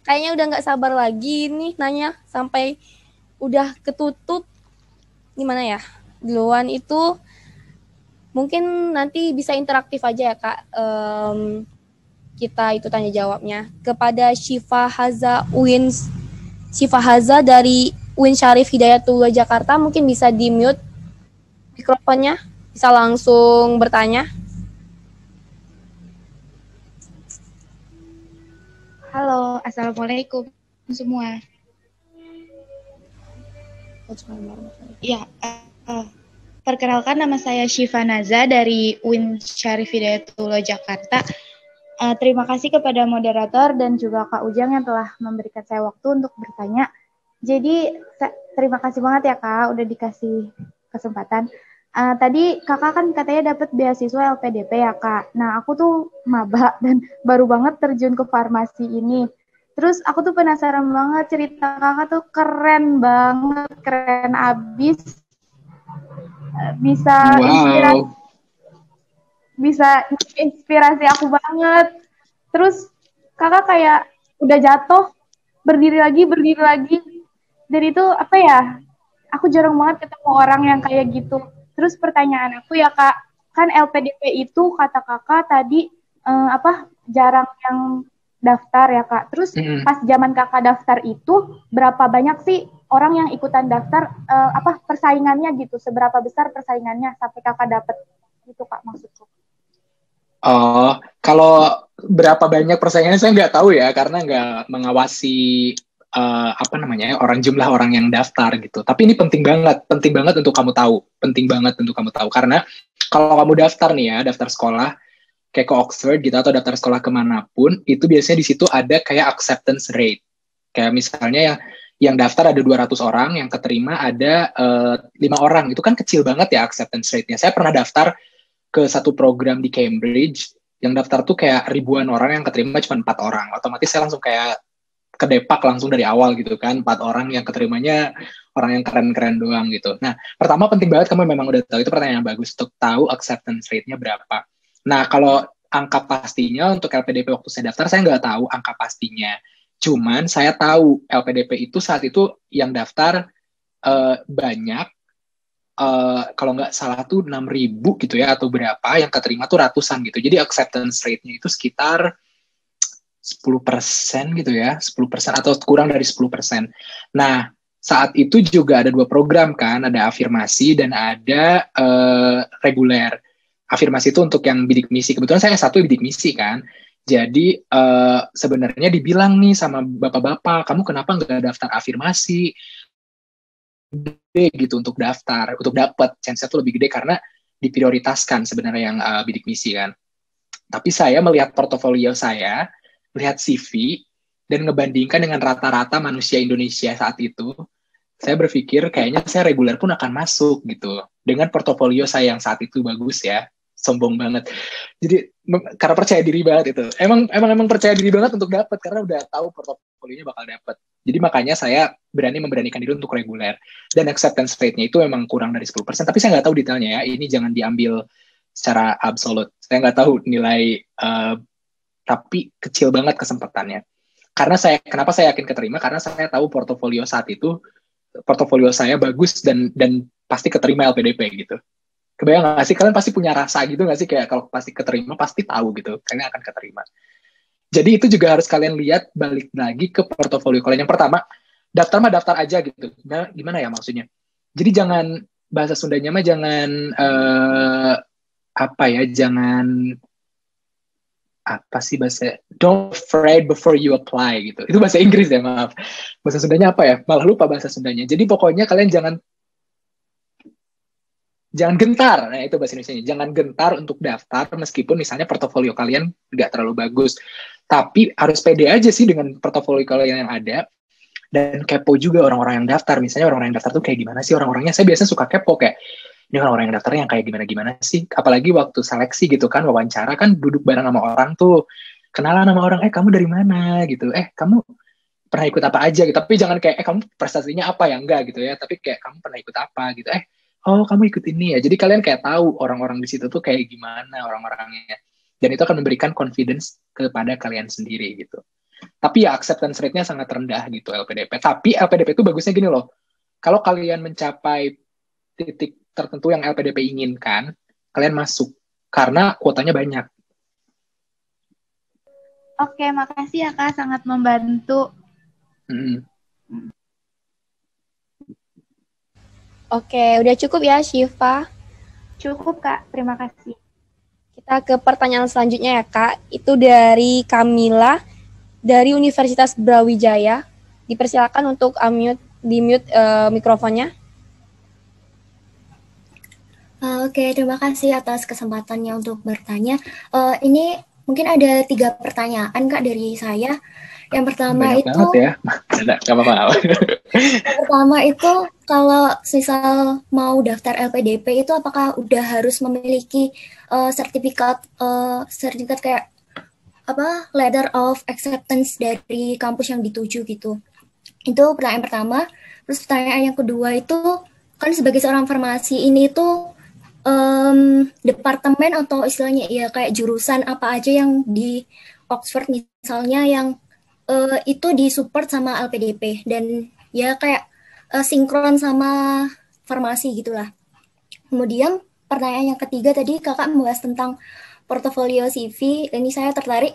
B: kayaknya udah nggak sabar lagi nih nanya sampai udah ketutup. Gimana ya? Duluan itu mungkin nanti bisa interaktif aja ya Kak. Kita itu tanya jawabnya kepada Syifa Haza dari UIN Syarif Hidayatullah Jakarta. Mungkin bisa di mute mikrofonnya, bisa langsung bertanya.
D: Halo, assalamualaikum semua. Ya, perkenalkan nama saya Syifa Naza dari UIN Syarif Hidayatullah Jakarta. Terima kasih kepada moderator dan juga Kak Ujang yang telah memberikan saya waktu untuk bertanya. Jadi terima kasih banget ya Kak udah dikasih kesempatan. Tadi Kakak kan katanya dapat beasiswa LPDP ya Kak. Nah aku tuh maba dan baru banget terjun ke farmasi ini. Terus aku tuh penasaran banget, cerita Kakak tuh keren banget, keren abis. Bisa inspirasi aku banget. Terus Kakak kayak udah jatuh, berdiri lagi. Dan itu apa ya? Aku jarang banget ketemu orang yang kayak gitu. Terus pertanyaan aku ya Kak, kan LPDP itu kata Kakak tadi jarang yang daftar ya Kak. Terus pas zaman Kakak daftar itu berapa banyak sih orang yang ikutan daftar, persaingannya gitu? Seberapa besar persaingannya sampai Kakak dapet gitu Kak maksudku?
C: Oh, kalau berapa banyak persaingannya saya nggak tahu ya, karena nggak mengawasi orang jumlah orang yang daftar gitu. Tapi ini penting banget untuk kamu tahu, karena kalau kamu daftar nih ya, daftar sekolah kayak ke Oxford gitu atau daftar sekolah kemanapun, itu biasanya di situ ada kayak acceptance rate. Kayak misalnya yang daftar ada 200 orang, yang keterima ada 5 orang. Itu kan kecil banget ya acceptance rate-nya. Saya pernah daftar ke satu program di Cambridge, yang daftar tuh kayak ribuan orang, yang keterima cuma 4 orang. Otomatis saya langsung kayak kedepak langsung dari awal gitu kan, 4 orang yang keterimanya orang yang keren-keren doang gitu. Nah, pertama penting banget kamu memang udah tahu, itu pertanyaan yang bagus, untuk tahu acceptance rate-nya berapa. Nah, kalau angka pastinya untuk LPDP waktu saya daftar, saya nggak tahu angka pastinya. Cuman saya tahu LPDP itu saat itu yang daftar banyak, kalau nggak salah tuh 6.000 gitu ya, atau berapa, yang keterima tuh ratusan gitu. Jadi acceptance rate-nya itu sekitar 10% gitu ya, 10% atau kurang dari 10%. Nah, saat itu juga ada 2 program kan, ada afirmasi dan ada reguler. Afirmasi itu untuk yang bidik misi. Kebetulan saya S1 bidik misi kan. Jadi sebenarnya dibilang nih sama bapak-bapak, kamu kenapa nggak daftar afirmasi? Gede gitu untuk daftar, untuk dapat chance-nya tuh lebih gede karena diprioritaskan sebenarnya yang bidik misi kan. Tapi saya melihat portofolio saya, melihat CV, dan ngebandingkan dengan rata-rata manusia Indonesia saat itu, saya berpikir kayaknya saya reguler pun akan masuk gitu. Dengan portofolio saya yang saat itu bagus ya, sombong banget. Jadi karena percaya diri banget itu. Emang percaya diri banget untuk dapat karena udah tahu portofolionya bakal dapat. Jadi makanya saya memberanikan diri untuk reguler. Dan acceptance rate-nya itu memang kurang dari 10%, tapi saya nggak tahu detailnya ya. Ini jangan diambil secara absolut. Saya nggak tahu nilai, tapi kecil banget kesempatannya. Kenapa saya yakin keterima? Karena saya tahu portofolio saat itu, portofolio saya bagus dan pasti keterima LPDP gitu. Kebayang nggak sih? Kalian pasti punya rasa gitu nggak sih? Kayak kalau pasti keterima, pasti tahu gitu. Kalian akan keterima. Jadi itu juga harus kalian lihat, balik lagi ke portofolio kalian. Yang pertama, daftar mah daftar aja gitu. Nah, gimana ya maksudnya? Jadi jangan, bahasa Sundanya mah jangan jangan apa sih bahasa, don't afraid before you apply gitu. Itu bahasa Inggris ya, maaf. Bahasa Sundanya apa ya? Malah lupa bahasa Sundanya. Jadi pokoknya kalian jangan gentar. Nah, itu bahasa Indonesianya. Jangan gentar untuk daftar meskipun misalnya portofolio kalian nggak terlalu bagus. Tapi harus pede aja sih dengan portofolio kalian yang ada. Dan kepo juga orang-orang yang daftar. Misalnya orang-orang yang daftar tuh kayak gimana sih orang-orangnya. Saya biasanya suka kepo kayak, ini kan orang yang daftar yang kayak gimana-gimana sih. Apalagi waktu seleksi gitu kan, wawancara kan duduk bareng sama orang tuh. Kenalan sama orang, kamu dari mana gitu. Kamu pernah ikut apa aja gitu. Tapi jangan kayak, kamu prestasinya apa ya, enggak gitu ya. Tapi kayak, kamu pernah ikut apa gitu. Oh kamu ikut ini ya. Jadi kalian kayak tahu orang-orang di situ tuh kayak gimana orang-orangnya. Dan itu akan memberikan confidence kepada kalian sendiri gitu. Tapi ya acceptance rate-nya sangat rendah gitu LPDP. Tapi LPDP itu bagusnya gini loh. Kalau kalian mencapai titik tertentu yang LPDP inginkan, kalian masuk karena kuotanya banyak.
D: Oke, makasih ya Kak, sangat membantu.
B: Oke, udah cukup ya Syifa?
D: Cukup Kak, terima kasih.
B: Kita ke pertanyaan selanjutnya ya Kak. Itu dari Kamila dari Universitas Brawijaya. Dipersilakan untuk di-mute mikrofonnya.
E: Oke, terima kasih atas kesempatannya untuk bertanya. Ini mungkin ada 3 pertanyaan Kak dari saya. Yang pertama
C: banyak
E: itu,
C: banget ya. Gak apa-apa.
E: Yang pertama itu kalau misal mau daftar LPDP itu apakah udah harus memiliki sertifikat kayak apa letter of acceptance dari kampus yang dituju gitu. Itu pertanyaan pertama. Terus pertanyaan yang kedua itu kan sebagai seorang farmasi ini tuh departemen atau istilahnya ya kayak jurusan apa aja yang di Oxford misalnya yang itu disupport sama LPDP dan ya kayak sinkron sama farmasi gitulah. Kemudian pertanyaan yang ketiga tadi kakak membahas tentang portofolio CV. Ini saya tertarik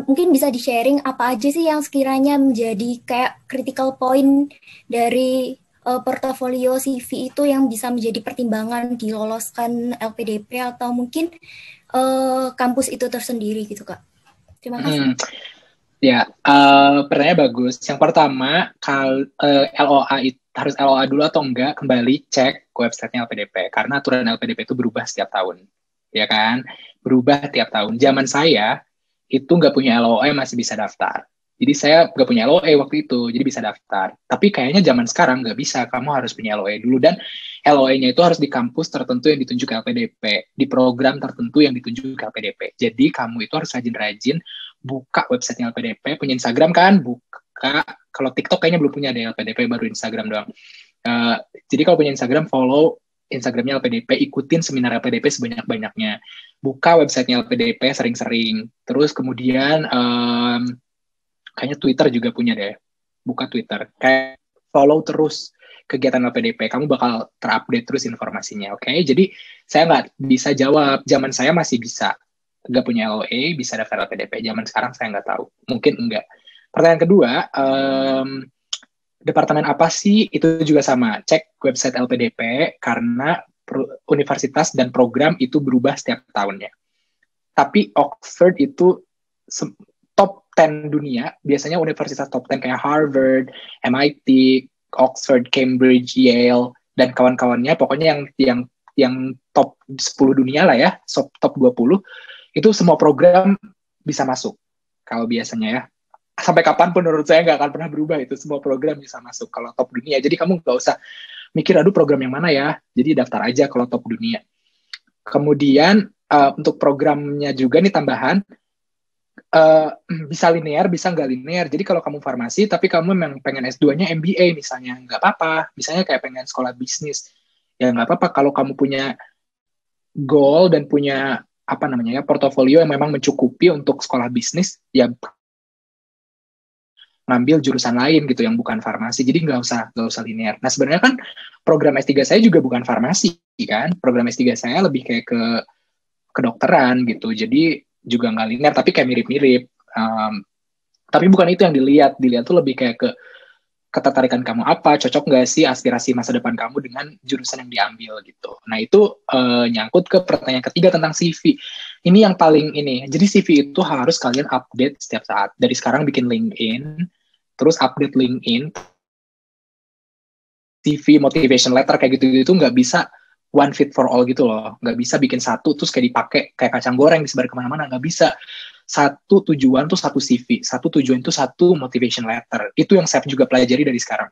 E: mungkin bisa di-sharing apa aja sih yang sekiranya menjadi kayak critical point dari portofolio CV itu yang bisa menjadi pertimbangan diloloskan LPDP atau mungkin kampus itu tersendiri gitu Kak. Terima kasih.
C: Ya, pertanyaannya bagus. Yang pertama, LOA itu harus LOA dulu atau enggak, kembali cek websitenya LPDP. Karena aturan LPDP itu berubah setiap tahun. Ya kan? Berubah tiap tahun. Zaman saya, itu nggak punya LOA masih bisa daftar. Jadi saya nggak punya LOA waktu itu, jadi bisa daftar. Tapi kayaknya zaman sekarang nggak bisa, kamu harus punya LOA dulu. Dan LOA-nya itu harus di kampus tertentu yang ditunjuk LPDP, di program tertentu yang ditunjuk LPDP. Jadi kamu itu harus rajin-rajin buka websitenya LPDP, punya Instagram kan, buka. Kalau TikTok kayaknya belum punya deh LPDP, baru Instagram doang. Jadi kalau punya Instagram, follow Instagramnya LPDP, ikutin seminar LPDP sebanyak-banyaknya. Buka websitenya LPDP sering-sering. Terus kemudian kayaknya Twitter juga punya deh. Buka Twitter. Kayak follow terus kegiatan LPDP. Kamu bakal terupdate terus informasinya, oke? Jadi saya nggak bisa jawab. Zaman saya masih bisa. Nggak punya LOA, bisa daftar LPDP. Zaman sekarang saya nggak tahu. Mungkin enggak. Pertanyaan kedua, departemen apa sih? Itu juga sama. Cek website LPDP karena universitas dan program itu berubah setiap tahunnya. Tapi Oxford itu top 10 dunia, biasanya universitas top 10 kayak Harvard, MIT, Oxford, Cambridge, Yale, dan kawan-kawannya, pokoknya yang top 10 dunia lah ya, top 20, itu semua program bisa masuk, kalau biasanya ya. Sampai kapanpun menurut saya nggak akan pernah berubah itu, semua program bisa masuk kalau top dunia. Jadi kamu nggak usah mikir, aduh program yang mana ya, jadi daftar aja kalau top dunia. Kemudian untuk programnya juga nih tambahan, bisa linear, bisa nggak linear. Jadi kalau kamu farmasi, tapi kamu memang pengen S2-nya MBA misalnya, nggak apa-apa. Misalnya kayak pengen sekolah bisnis, ya nggak apa-apa. Kalau kamu punya goal dan punya portofolio yang memang mencukupi untuk sekolah bisnis, ya ngambil jurusan lain gitu yang bukan farmasi. Jadi nggak usah linear. Nah sebenarnya kan program S3 saya juga bukan farmasi kan. Program S3 saya lebih kayak ke kedokteran gitu. Jadi juga nggak linear, tapi kayak mirip-mirip. Tapi bukan itu yang dilihat tuh lebih kayak ke ketertarikan kamu apa, cocok nggak sih aspirasi masa depan kamu dengan jurusan yang diambil gitu. Nah itu nyangkut ke pertanyaan ketiga tentang CV. Ini yang paling ini, jadi CV itu harus kalian update setiap saat. Dari sekarang bikin LinkedIn, terus update LinkedIn, CV, motivation letter kayak gitu-gitu nggak bisa one fit for all gitu loh. Nggak bisa bikin satu terus kayak dipakai kayak kacang goreng disebar kemana-mana, nggak bisa. Satu tujuan tuh satu CV, satu tujuan tuh satu motivation letter. Itu yang saya juga pelajari dari sekarang.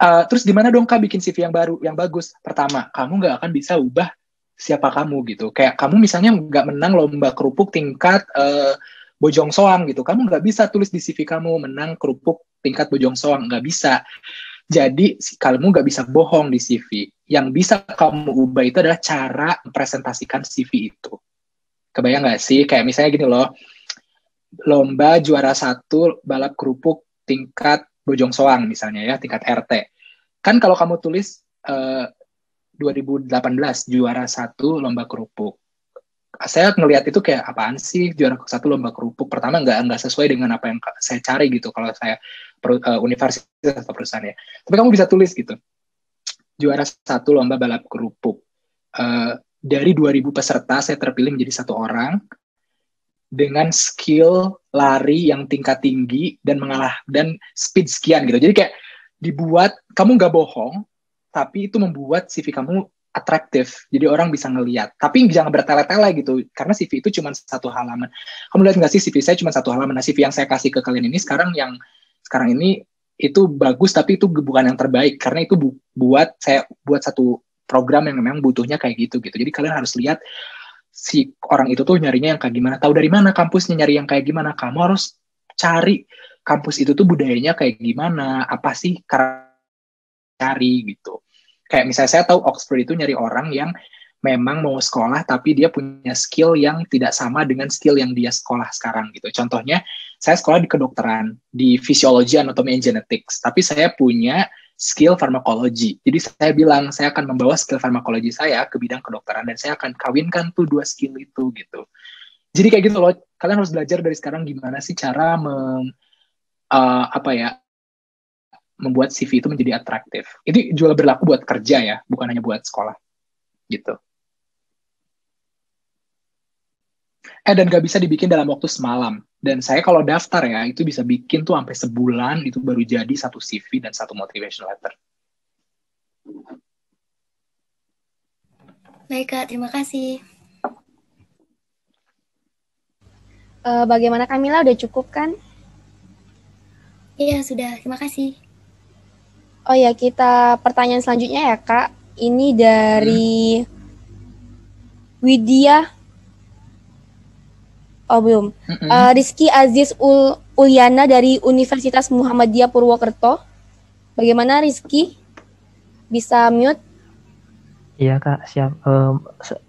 C: Terus gimana dong Kak bikin CV yang baru, yang bagus? Pertama, kamu nggak akan bisa ubah siapa kamu gitu. Kayak kamu misalnya nggak menang lomba kerupuk tingkat Bojong Soang gitu. Kamu nggak bisa tulis di CV kamu menang kerupuk tingkat Bojong Soang. Nggak bisa. Jadi kamu nggak bisa bohong di CV. Yang bisa kamu ubah itu adalah cara mempresentasikan CV itu. Kebayang nggak sih? Kayak misalnya gini loh, lomba juara 1 balap kerupuk tingkat Bojong Soang misalnya ya, tingkat RT. Kan kalau kamu tulis 2018 juara 1 lomba kerupuk. Saya ngelihat itu kayak apaan sih juara 1 lomba kerupuk. Pertama nggak sesuai dengan apa yang saya cari gitu kalau saya universitas atau perusahaan ya. Tapi kamu bisa tulis gitu. Juara 1 lomba balap kerupuk. Dari 2000 peserta saya terpilih menjadi 1 orang dengan skill lari yang tingkat tinggi dan mengalah dan speed sekian gitu. Jadi kayak dibuat kamu nggak bohong, tapi itu membuat CV kamu atraktif. Jadi orang bisa ngelihat. Tapi jangan bertele-tele gitu, karena CV itu cuma 1 halaman. Kamu lihat nggak sih CV saya cuma 1 halaman. Nah, CV yang saya kasih ke kalian ini sekarang ini itu bagus, tapi itu bukan yang terbaik karena itu buat satu program yang memang butuhnya kayak gitu. Jadi kalian harus lihat si orang itu tuh nyarinya yang kayak gimana, tahu dari mana kampusnya nyari yang kayak gimana. Kamu harus cari kampus itu tuh budayanya kayak gimana, apa sih cari gitu. Kayak misalnya saya tahu Oxford itu nyari orang yang memang mau sekolah tapi dia punya skill yang tidak sama dengan skill yang dia sekolah sekarang gitu. Contohnya, saya sekolah di kedokteran, di fisiologi, anatomi, and genetics, tapi saya punya skill farmakologi. Jadi saya bilang, saya akan membawa skill farmakologi saya ke bidang kedokteran dan saya akan kawinkan tuh 2 skill itu gitu. Jadi kayak gitu loh, kalian harus belajar dari sekarang gimana sih cara membuat CV itu menjadi atraktif. Itu juga berlaku buat kerja ya, bukan hanya buat sekolah gitu. Dan gak bisa dibikin dalam waktu semalam. Dan saya kalau daftar ya, itu bisa bikin tuh sampai sebulan, itu baru jadi 1 CV dan 1 motivation letter.
E: Baik Kak, terima kasih.
B: Bagaimana Kamila, udah cukup kan?
E: Iya, sudah. Terima kasih.
B: Oh ya, kita pertanyaan selanjutnya ya Kak. Ini dari Widya. Oh belum. Rizky Aziz Uliana dari Universitas Muhammadiyah Purwokerto. Bagaimana Rizky? Bisa mute?
F: Iya Kak, siap.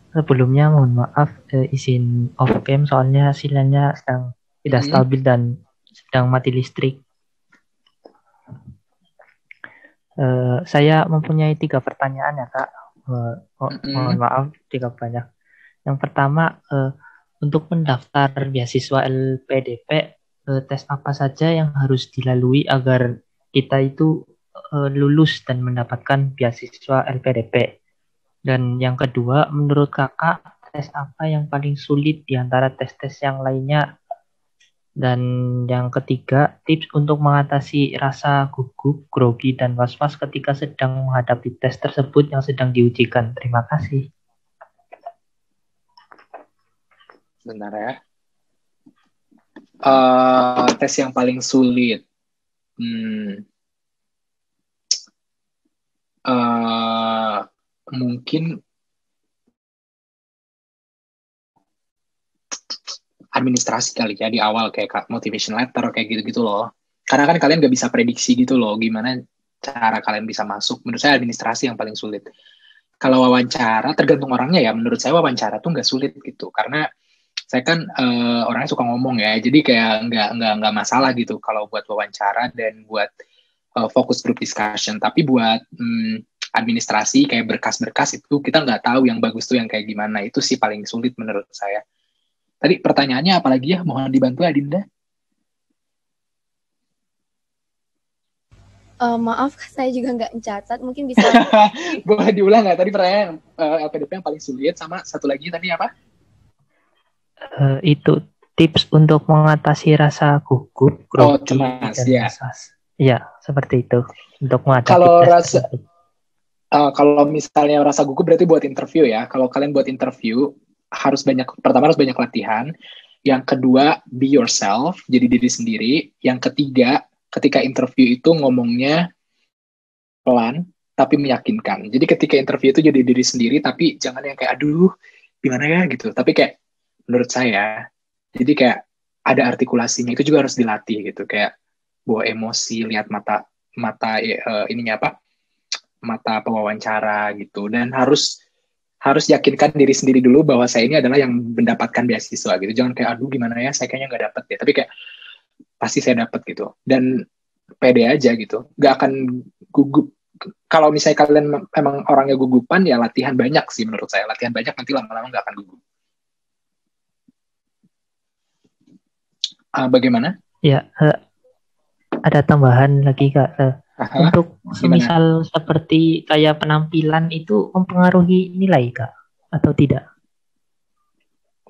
F: Sebelumnya mohon maaf izin off cam soalnya sinyalnya sedang tidak stabil dan sedang mati listrik. Saya mempunyai 3 pertanyaan ya Kak. Mohon maaf, 3 banyak. Yang pertama, untuk mendaftar beasiswa LPDP, tes apa saja yang harus dilalui agar kita itu lulus dan mendapatkan beasiswa LPDP? Dan yang kedua, menurut Kakak, tes apa yang paling sulit di antara tes-tes yang lainnya? Dan yang ketiga, tips untuk mengatasi rasa gugup, grogi, dan was-was ketika sedang menghadapi tes tersebut yang sedang diujikan. Terima kasih.
C: Bentar ya. Tes yang paling sulit. Mungkin administrasi kali ya di awal, kayak motivation letter kayak gitu-gitu loh. Karena kan kalian gak bisa prediksi gitu loh gimana cara kalian bisa masuk. Menurut saya administrasi yang paling sulit. Kalau wawancara tergantung orangnya ya. Menurut saya wawancara tuh nggak sulit gitu, karena saya kan orangnya suka ngomong ya, jadi kayak nggak masalah gitu kalau buat wawancara dan buat focus group discussion. Tapi buat administrasi kayak berkas-berkas itu kita nggak tahu yang bagus tuh yang kayak gimana. Itu sih paling sulit menurut saya. Tadi pertanyaannya apa lagi ya? Mohon dibantu Adinda.
B: Maaf, saya juga nggak mencatat. Mungkin bisa.
C: Boleh diulang nggak tadi pertanyaan LPDP yang paling sulit sama satu lagi tadi apa?
F: Itu tips untuk mengatasi rasa gugup, grogi,
C: cemas,
F: dan
C: ya.
F: was-was. Ya, seperti itu. Untuk menghadapi
C: Kalau
F: tes
C: rasa kalau misalnya rasa gugup berarti buat interview ya. Kalau kalian buat interview pertama harus banyak latihan. Yang kedua, be yourself, jadi diri sendiri. Yang ketiga, ketika interview itu ngomongnya pelan tapi meyakinkan. Jadi ketika interview itu jadi diri sendiri tapi jangan yang kayak aduh gimana ya gitu. Tapi kayak menurut saya jadi kayak ada artikulasinya itu juga harus dilatih gitu, kayak bawa emosi, lihat mata ininya apa? Mata pewawancara gitu, dan harus yakinkan diri sendiri dulu bahwa saya ini adalah yang mendapatkan beasiswa gitu. Jangan kayak aduh gimana ya saya kayaknya nggak dapet ya, tapi kayak pasti saya dapet gitu, dan pede aja gitu, nggak akan gugup. Kalau misalnya kalian emang orangnya gugupan ya latihan banyak sih, menurut saya latihan banyak nanti lama-lama nggak akan gugup. Bagaimana?
F: Ya, ada tambahan lagi Kak. Untuk semisal seperti kayak penampilan itu mempengaruhi nilai Kak atau tidak?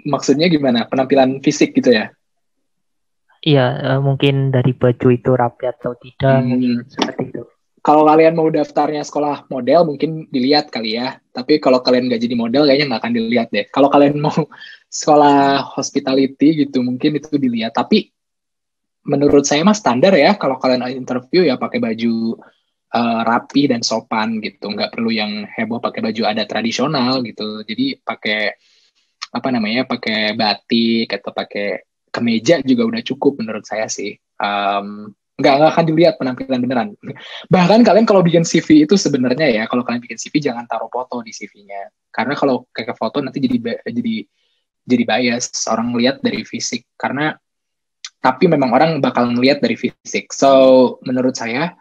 C: Maksudnya gimana? Penampilan fisik gitu ya?
F: Iya, mungkin dari baju itu rapi atau tidak, mungkin seperti itu.
C: Kalau kalian mau daftarnya sekolah model mungkin dilihat kali ya. Tapi kalau kalian nggak jadi model kayaknya nggak akan dilihat deh. Kalau kalian mau sekolah hospitality gitu mungkin itu dilihat. Tapi menurut saya mah standar ya. Kalau kalian interview ya pakai baju rapi dan sopan gitu. Nggak perlu yang heboh pakai baju adat tradisional gitu. Jadi pakai pakai batik atau pakai kemeja juga udah cukup menurut saya sih. Nggak akan dilihat penampilan beneran. Bahkan kalian kalau bikin CV itu sebenarnya ya, kalau kalian bikin CV jangan taruh foto di CV-nya. Karena kalau kayak foto nanti jadi bias, orang lihat dari fisik. Tapi memang orang bakal ngelihat dari fisik. So, menurut saya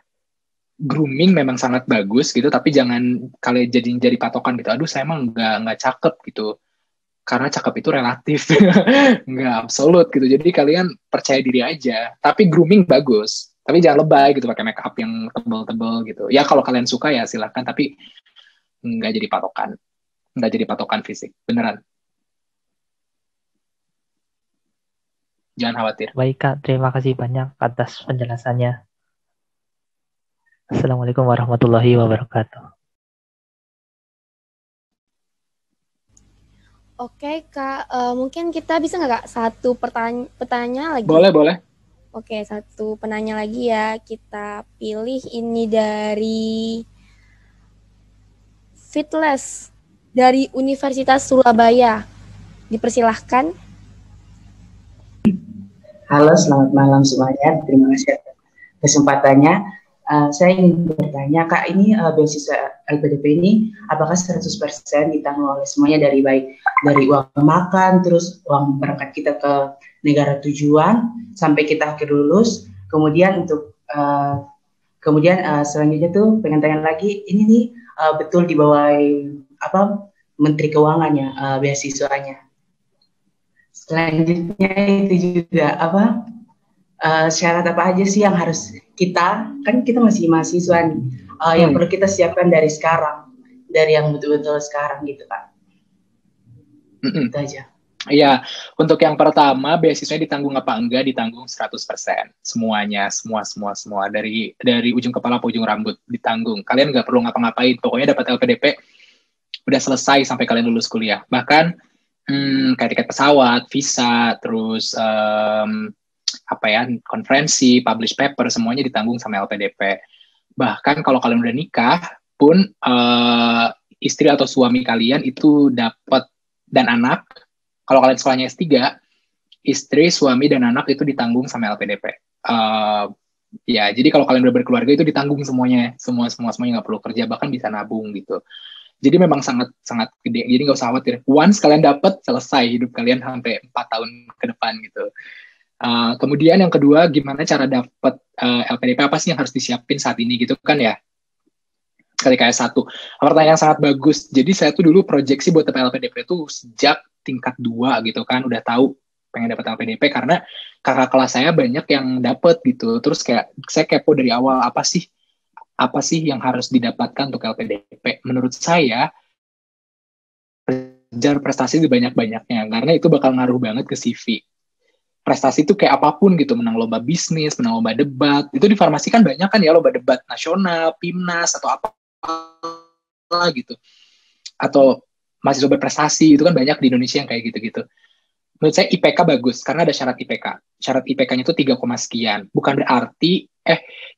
C: grooming memang sangat bagus gitu, tapi jangan kalian jadi patokan gitu. Aduh, saya emang nggak cakep gitu. Karena cakep itu relatif, nggak absolut gitu. Jadi kalian percaya diri aja. Tapi grooming bagus. Tapi jangan lebay gitu, pakai make up yang tebel-tebel gitu. Ya kalau kalian suka ya silahkan, tapi nggak jadi patokan. Nggak jadi patokan fisik, beneran. Jangan khawatir.
F: Baik Kak, terima kasih banyak atas penjelasannya. Assalamualaikum warahmatullahi wabarakatuh.
B: Oke Kak, mungkin kita bisa nggak Kak satu pertanyaan lagi?
C: Boleh.
B: Oke, satu penanya lagi ya. Kita pilih ini dari Fitles dari Universitas Surabaya. Dipersilahkan.
G: Halo, selamat malam semuanya. Terima kasih atas kesempatannya. Saya ingin bertanya, Kak, ini beasiswa LPDP ini apakah 100% ditanggung oleh semuanya, dari uang makan, terus uang berangkat kita ke negara tujuan sampai kita akhir lulus, kemudian selanjutnya tuh pengen tanya lagi, ini nih betul di bawah Menteri Keuangan ya beasiswanya. Selanjutnya itu juga syarat apa aja sih yang harus kita masih mahasiswa nih, yang perlu kita siapkan dari sekarang, dari yang betul-betul sekarang gitu Kak. Itu aja.
C: Iya, untuk yang pertama beasiswanya ditanggung apa enggak? Ditanggung 100%. Semuanya, semua dari ujung kepala ke ujung rambut ditanggung. Kalian nggak perlu ngapa-ngapain, pokoknya dapat LPDP udah selesai sampai kalian lulus kuliah. Bahkan kayak tiket pesawat, visa, terus konferensi, publish paper, semuanya ditanggung sama LPDP. Bahkan kalau kalian udah nikah pun istri atau suami kalian itu dapat, dan anak, kalau kalian sekolahnya S3, istri, suami, dan anak itu ditanggung sama LPDP. Ya, jadi kalau kalian udah berkeluarga itu ditanggung semuanya, semuanya nggak perlu kerja, bahkan bisa nabung gitu. Jadi memang sangat gede, jadi nggak usah khawatir. Once kalian dapat, selesai hidup kalian sampai 4 tahun ke depan gitu. Kemudian yang kedua, gimana cara dapat LPDP, apa sih yang harus disiapin saat ini gitu kan ya? Ketika S1. Pertanyaan yang sangat bagus. Jadi saya tuh dulu proyeksi buat dapat LPDP itu sejak tingkat 2 gitu kan, udah tahu pengen dapat LPDP karena kakak kelas saya banyak yang dapat gitu. Terus kayak saya kepo dari awal, apa sih apa sih yang harus didapatkan untuk LPDP? Menurut saya, kejar prestasi banyak-banyaknya, karena itu bakal ngaruh banget ke CV. Prestasi itu kayak apapun gitu, menang lomba bisnis, menang lomba debat, itu di farmasi kan banyak kan ya, lomba debat nasional, PIMNAS, atau apa gitu. Atau mahasiswa berprestasi, itu kan banyak di Indonesia yang kayak gitu-gitu. Menurut saya IPK bagus, karena ada syarat IPK. Syarat IPK-nya itu 3, sekian. Bukan berarti,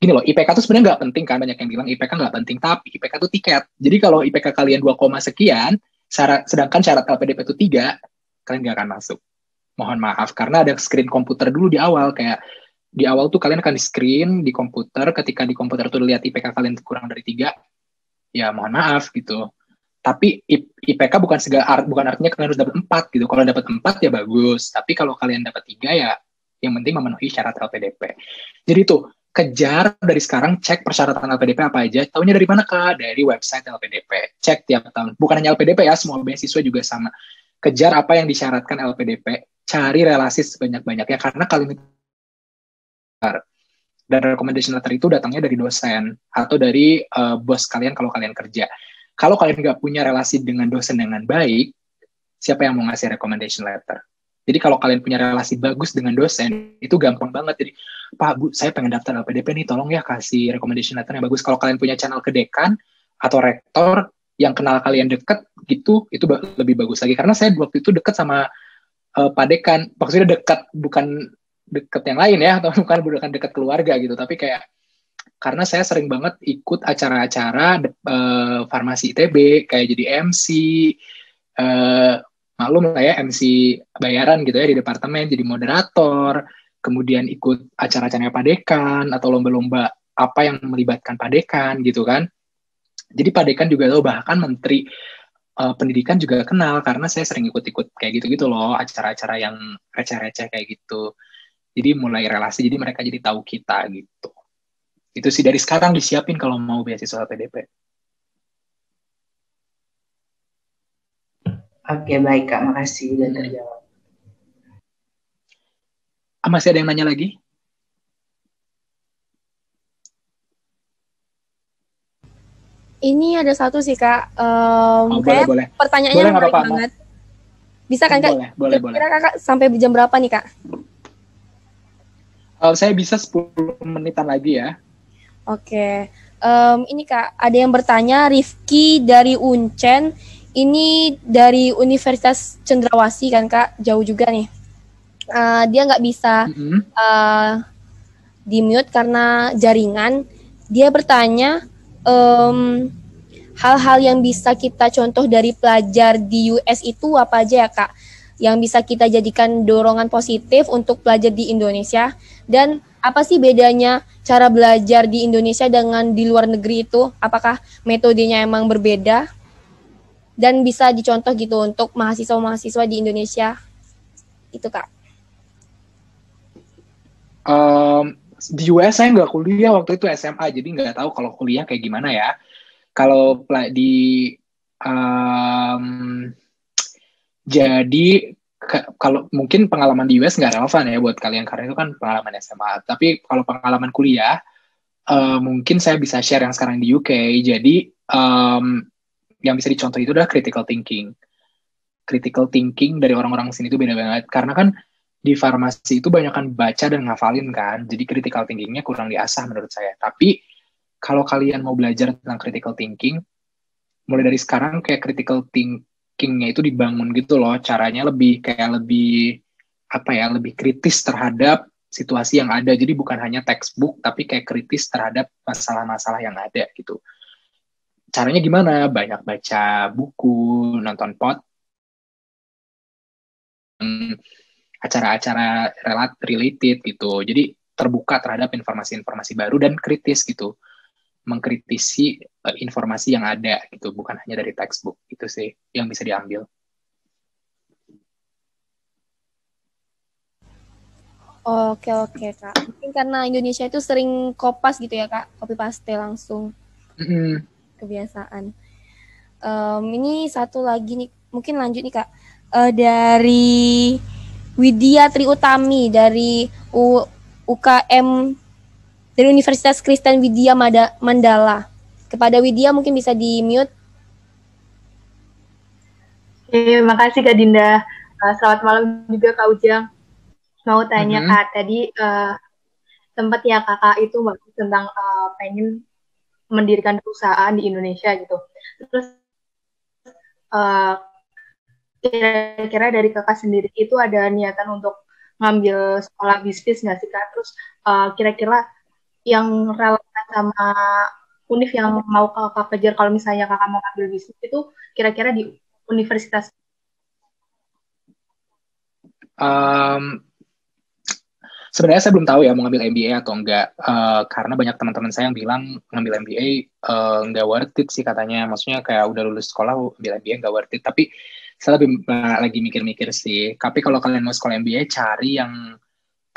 C: gini loh, IPK itu sebenarnya nggak penting kan, banyak yang bilang IPK nggak penting, tapi IPK itu tiket. Jadi kalau IPK kalian 2, sekian, sedangkan syarat LPDP itu 3, kalian nggak akan masuk. Mohon maaf, karena ada screen komputer dulu di awal, kayak di awal tuh kalian akan di-screen di komputer, ketika di komputer tuh lihat IPK kalian kurang dari 3, ya mohon maaf gitu. Tapi IPK bukan artinya kalian harus dapat 4 gitu. Kalau dapat 4 ya bagus. Tapi kalau kalian dapat 3 ya yang penting memenuhi syarat LPDP. Jadi tuh, kejar dari sekarang, cek persyaratan LPDP apa aja. Tahunya dari mana, Kak? Dari website LPDP. Cek tiap tahun. Bukan hanya LPDP ya, semua beasiswa juga sama. Kejar apa yang disyaratkan LPDP. Cari relasi sebanyak-banyaknya. Karena kalian dan recommendation letter itu datangnya dari dosen atau dari bos kalian kalau kalian kerja. Kalau kalian nggak punya relasi dengan dosen dengan baik, siapa yang mau ngasih recommendation letter? Jadi kalau kalian punya relasi bagus dengan dosen, itu gampang banget. Jadi, Pak, Bu, saya pengen daftar LPDP nih, tolong ya kasih recommendation letter yang bagus. Kalau kalian punya channel ke dekan atau rektor yang kenal kalian deket, gitu, itu lebih bagus lagi. Karena saya waktu itu deket sama Pak Dekan. Maksudnya dekat, bukan deket yang lain ya, atau bukan dekat keluarga gitu, tapi kayak karena saya sering banget ikut acara-acara farmasi ITB, kayak jadi MC, maklum lah ya, MC bayaran gitu ya di departemen, jadi moderator, kemudian ikut acara-acaranya Pak Dekan, atau lomba-lomba apa yang melibatkan Pak Dekan gitu kan. Jadi Pak Dekan juga tahu, bahkan Menteri Pendidikan juga kenal, karena saya sering ikut-ikut kayak gitu-gitu loh, acara-acara yang receh-receh kayak gitu. Jadi mulai relasi, jadi mereka jadi tahu kita gitu. Itu sih dari sekarang disiapin kalau mau beasiswa LPDP.
G: Oke, baik Kak, makasih udah terjawab.
C: Masih ada yang nanya lagi?
B: Ini ada satu sih Kak,
C: boleh.
B: Pertanyaannya menarik banget. Bisa kan Kak?
C: Boleh.
B: Kira Kakak sampai jam berapa nih Kak?
C: Saya bisa 10 menitan lagi ya.
B: Oke, ini Kak, ada yang bertanya, Rifki dari Uncen, ini dari Universitas Cendrawasih kan Kak, jauh juga nih. Dia nggak bisa di-mute karena jaringan. Dia bertanya, hal-hal yang bisa kita contoh dari pelajar di US itu apa aja ya Kak? Yang bisa kita jadikan dorongan positif untuk pelajar di Indonesia, dan apa sih bedanya cara belajar di Indonesia dengan di luar negeri itu? Apakah metodenya emang berbeda? Dan bisa dicontoh gitu untuk mahasiswa-mahasiswa di Indonesia? Itu Kak.
C: Di US saya nggak kuliah waktu itu, SMA, jadi nggak tahu kalau kuliah kayak gimana ya. Kalau kalau mungkin pengalaman di US nggak relevan ya buat kalian karena itu kan pengalaman SMA. Tapi kalau pengalaman kuliah, mungkin saya bisa share yang sekarang di UK. Jadi yang bisa dicontoh itu adalah critical thinking. Critical thinking dari orang-orang sini itu beda banget. Karena kan di farmasi itu banyak kan baca dan ngafalin kan. Jadi critical thinkingnya kurang diasah menurut saya. Tapi kalau kalian mau belajar tentang critical thinking, mulai dari sekarang kayak critical thinkingnya itu dibangun gitu loh, caranya lebih kritis terhadap situasi yang ada. Jadi bukan hanya textbook, tapi kayak kritis terhadap masalah-masalah yang ada gitu. Caranya gimana? Banyak baca buku, nonton acara-acara related gitu. Jadi terbuka terhadap informasi-informasi baru dan kritis gitu. Mengkritisi informasi yang ada gitu, bukan hanya dari textbook. Itu sih yang bisa diambil.
B: Oke Kak. Mungkin karena Indonesia itu sering kopas gitu ya Kak, copy paste langsung. Kebiasaan. Ini satu lagi nih, mungkin lanjut nih Kak. Dari Widya Triutami dari UKM dari Universitas Kristen Widya Mandala. Kepada Widya mungkin bisa di-mute.
H: Terima kasih Kak Dinda. Selamat malam juga Kak Ujang. Mau tanya Kak, tadi sempat ya Kakak itu bahas tentang pengen mendirikan perusahaan di Indonesia gitu. Terus kira-kira dari Kakak sendiri itu ada niatan untuk ngambil sekolah bisnis nggak sih Kak? Terus kira-kira yang relevan sama univ yang mau Kakak kejar kalau misalnya Kakak mau ngambil bisnis itu kira-kira di universitas?
C: Sebenarnya saya belum tahu ya mau ngambil MBA atau enggak, karena banyak teman-teman saya yang bilang ngambil MBA enggak worth it sih katanya. Maksudnya kayak udah lulus sekolah ambil MBA enggak worth it. Tapi saya lagi mikir-mikir sih. Tapi kalau kalian mau sekolah MBA, cari yang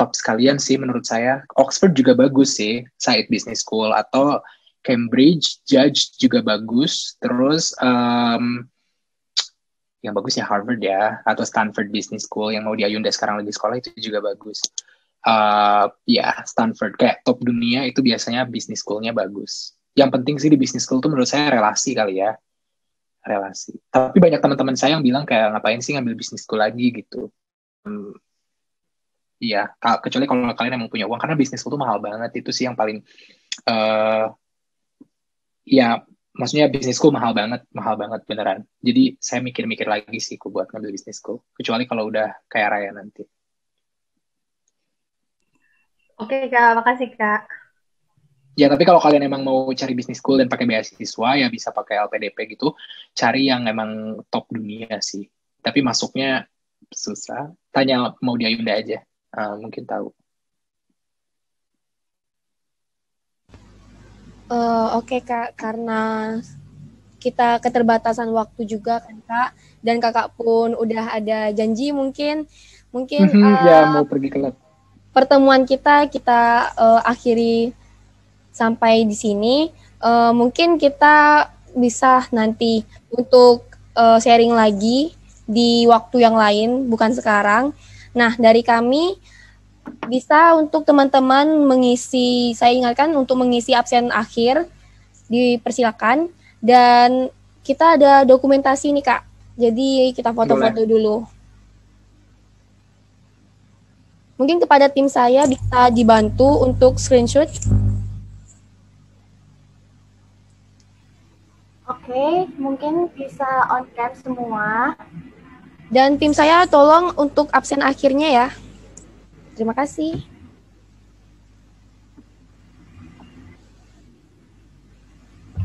C: top sekalian sih menurut saya. Oxford juga bagus sih, Said Business School, atau Cambridge, Judge juga bagus. Terus yang bagus ya Harvard ya, atau Stanford Business School yang mau di Ayunda sekarang lagi sekolah itu juga bagus. Ya Stanford kayak top dunia itu biasanya business school-nya bagus. Yang penting sih di business school tuh menurut saya relasi kali ya, relasi. Tapi banyak teman-teman saya yang bilang kayak ngapain sih ngambil business school lagi gitu. Iya, kecuali kalau kalian emang punya uang, karena business school tuh mahal banget. Itu sih yang paling ya maksudnya business school mahal banget beneran. Jadi saya mikir-mikir lagi sih buat ngambil business school. Kecuali kalau udah kaya raya nanti.
H: Oke Kak, makasih Kak.
C: Ya tapi kalau kalian emang mau cari business school dan pakai beasiswa ya bisa pakai LPDP gitu. Cari yang emang top dunia sih. Tapi masuknya susah. Tanya mau di Ayunda aja. Mungkin tahu.
B: Oke Kak, karena kita keterbatasan waktu juga kan Kak, dan Kakak pun udah ada janji mungkin
C: ya mau pergi ke lab.
B: Pertemuan kita akhiri sampai di sini. Mungkin kita bisa nanti untuk sharing lagi di waktu yang lain, bukan sekarang. Nah, dari kami bisa untuk teman-teman mengisi, saya ingatkan untuk mengisi absen akhir, dipersilakan. Dan kita ada dokumentasi nih Kak, jadi kita foto-foto dulu. Mungkin kepada tim saya bisa dibantu untuk screenshot.
D: Oke, mungkin bisa on cam semua.
B: Dan tim saya tolong untuk absen akhirnya ya. Terima kasih.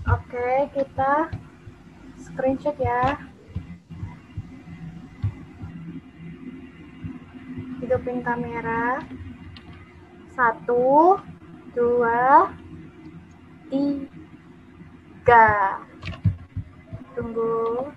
D: Oke, kita screenshot ya. Hidupin kamera. 1, 2, 3. Tunggu.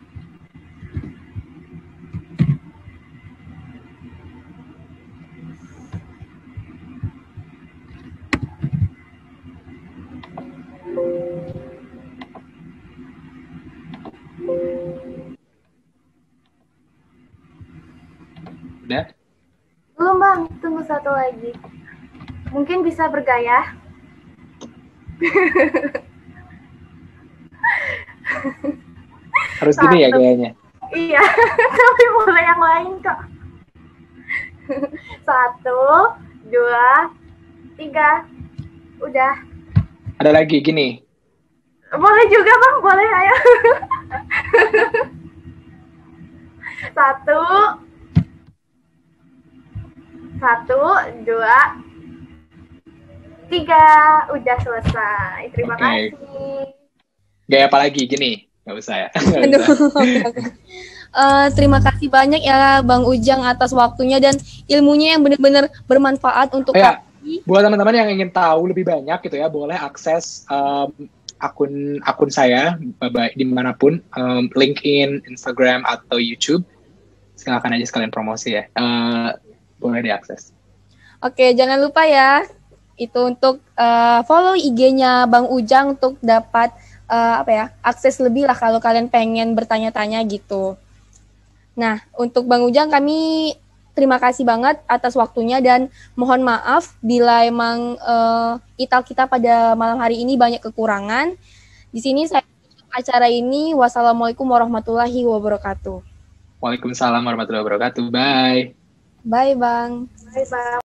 C: Udah?
D: Belum Bang, tunggu satu lagi. Mungkin bisa bergaya.
C: Harus gini ya gayanya?
D: Iya, tapi boleh yang lain kok. 1, 2, 3. Udah.
C: Ada lagi gini?
D: Boleh juga Bang, boleh ayo. 1, 2, 3. Udah selesai. Terima kasih.
C: Gaya apa lagi? Gini? Nggak usah ya?
B: Terima kasih banyak ya Bang Ujang atas waktunya dan ilmunya yang benar-benar bermanfaat untuk kami.
C: Buat teman-teman yang ingin tahu lebih banyak gitu ya, boleh akses akun saya dimanapun, LinkedIn, Instagram, atau YouTube. Silakan aja sekalian promosi ya. Boleh diakses.
B: Oke, jangan lupa ya itu untuk follow IG-nya Bang Ujang untuk dapat akses lebih lah kalau kalian pengen bertanya-tanya gitu. Nah, untuk Bang Ujang kami terima kasih banget atas waktunya dan mohon maaf bila emang ital kita pada malam hari ini banyak kekurangan. Di sini saya tutup acara ini. Wassalamualaikum warahmatullahi wabarakatuh.
C: Waalaikumsalam warahmatullahi wabarakatuh. Bye.
B: Bye, Bang.
H: Bye, Bang.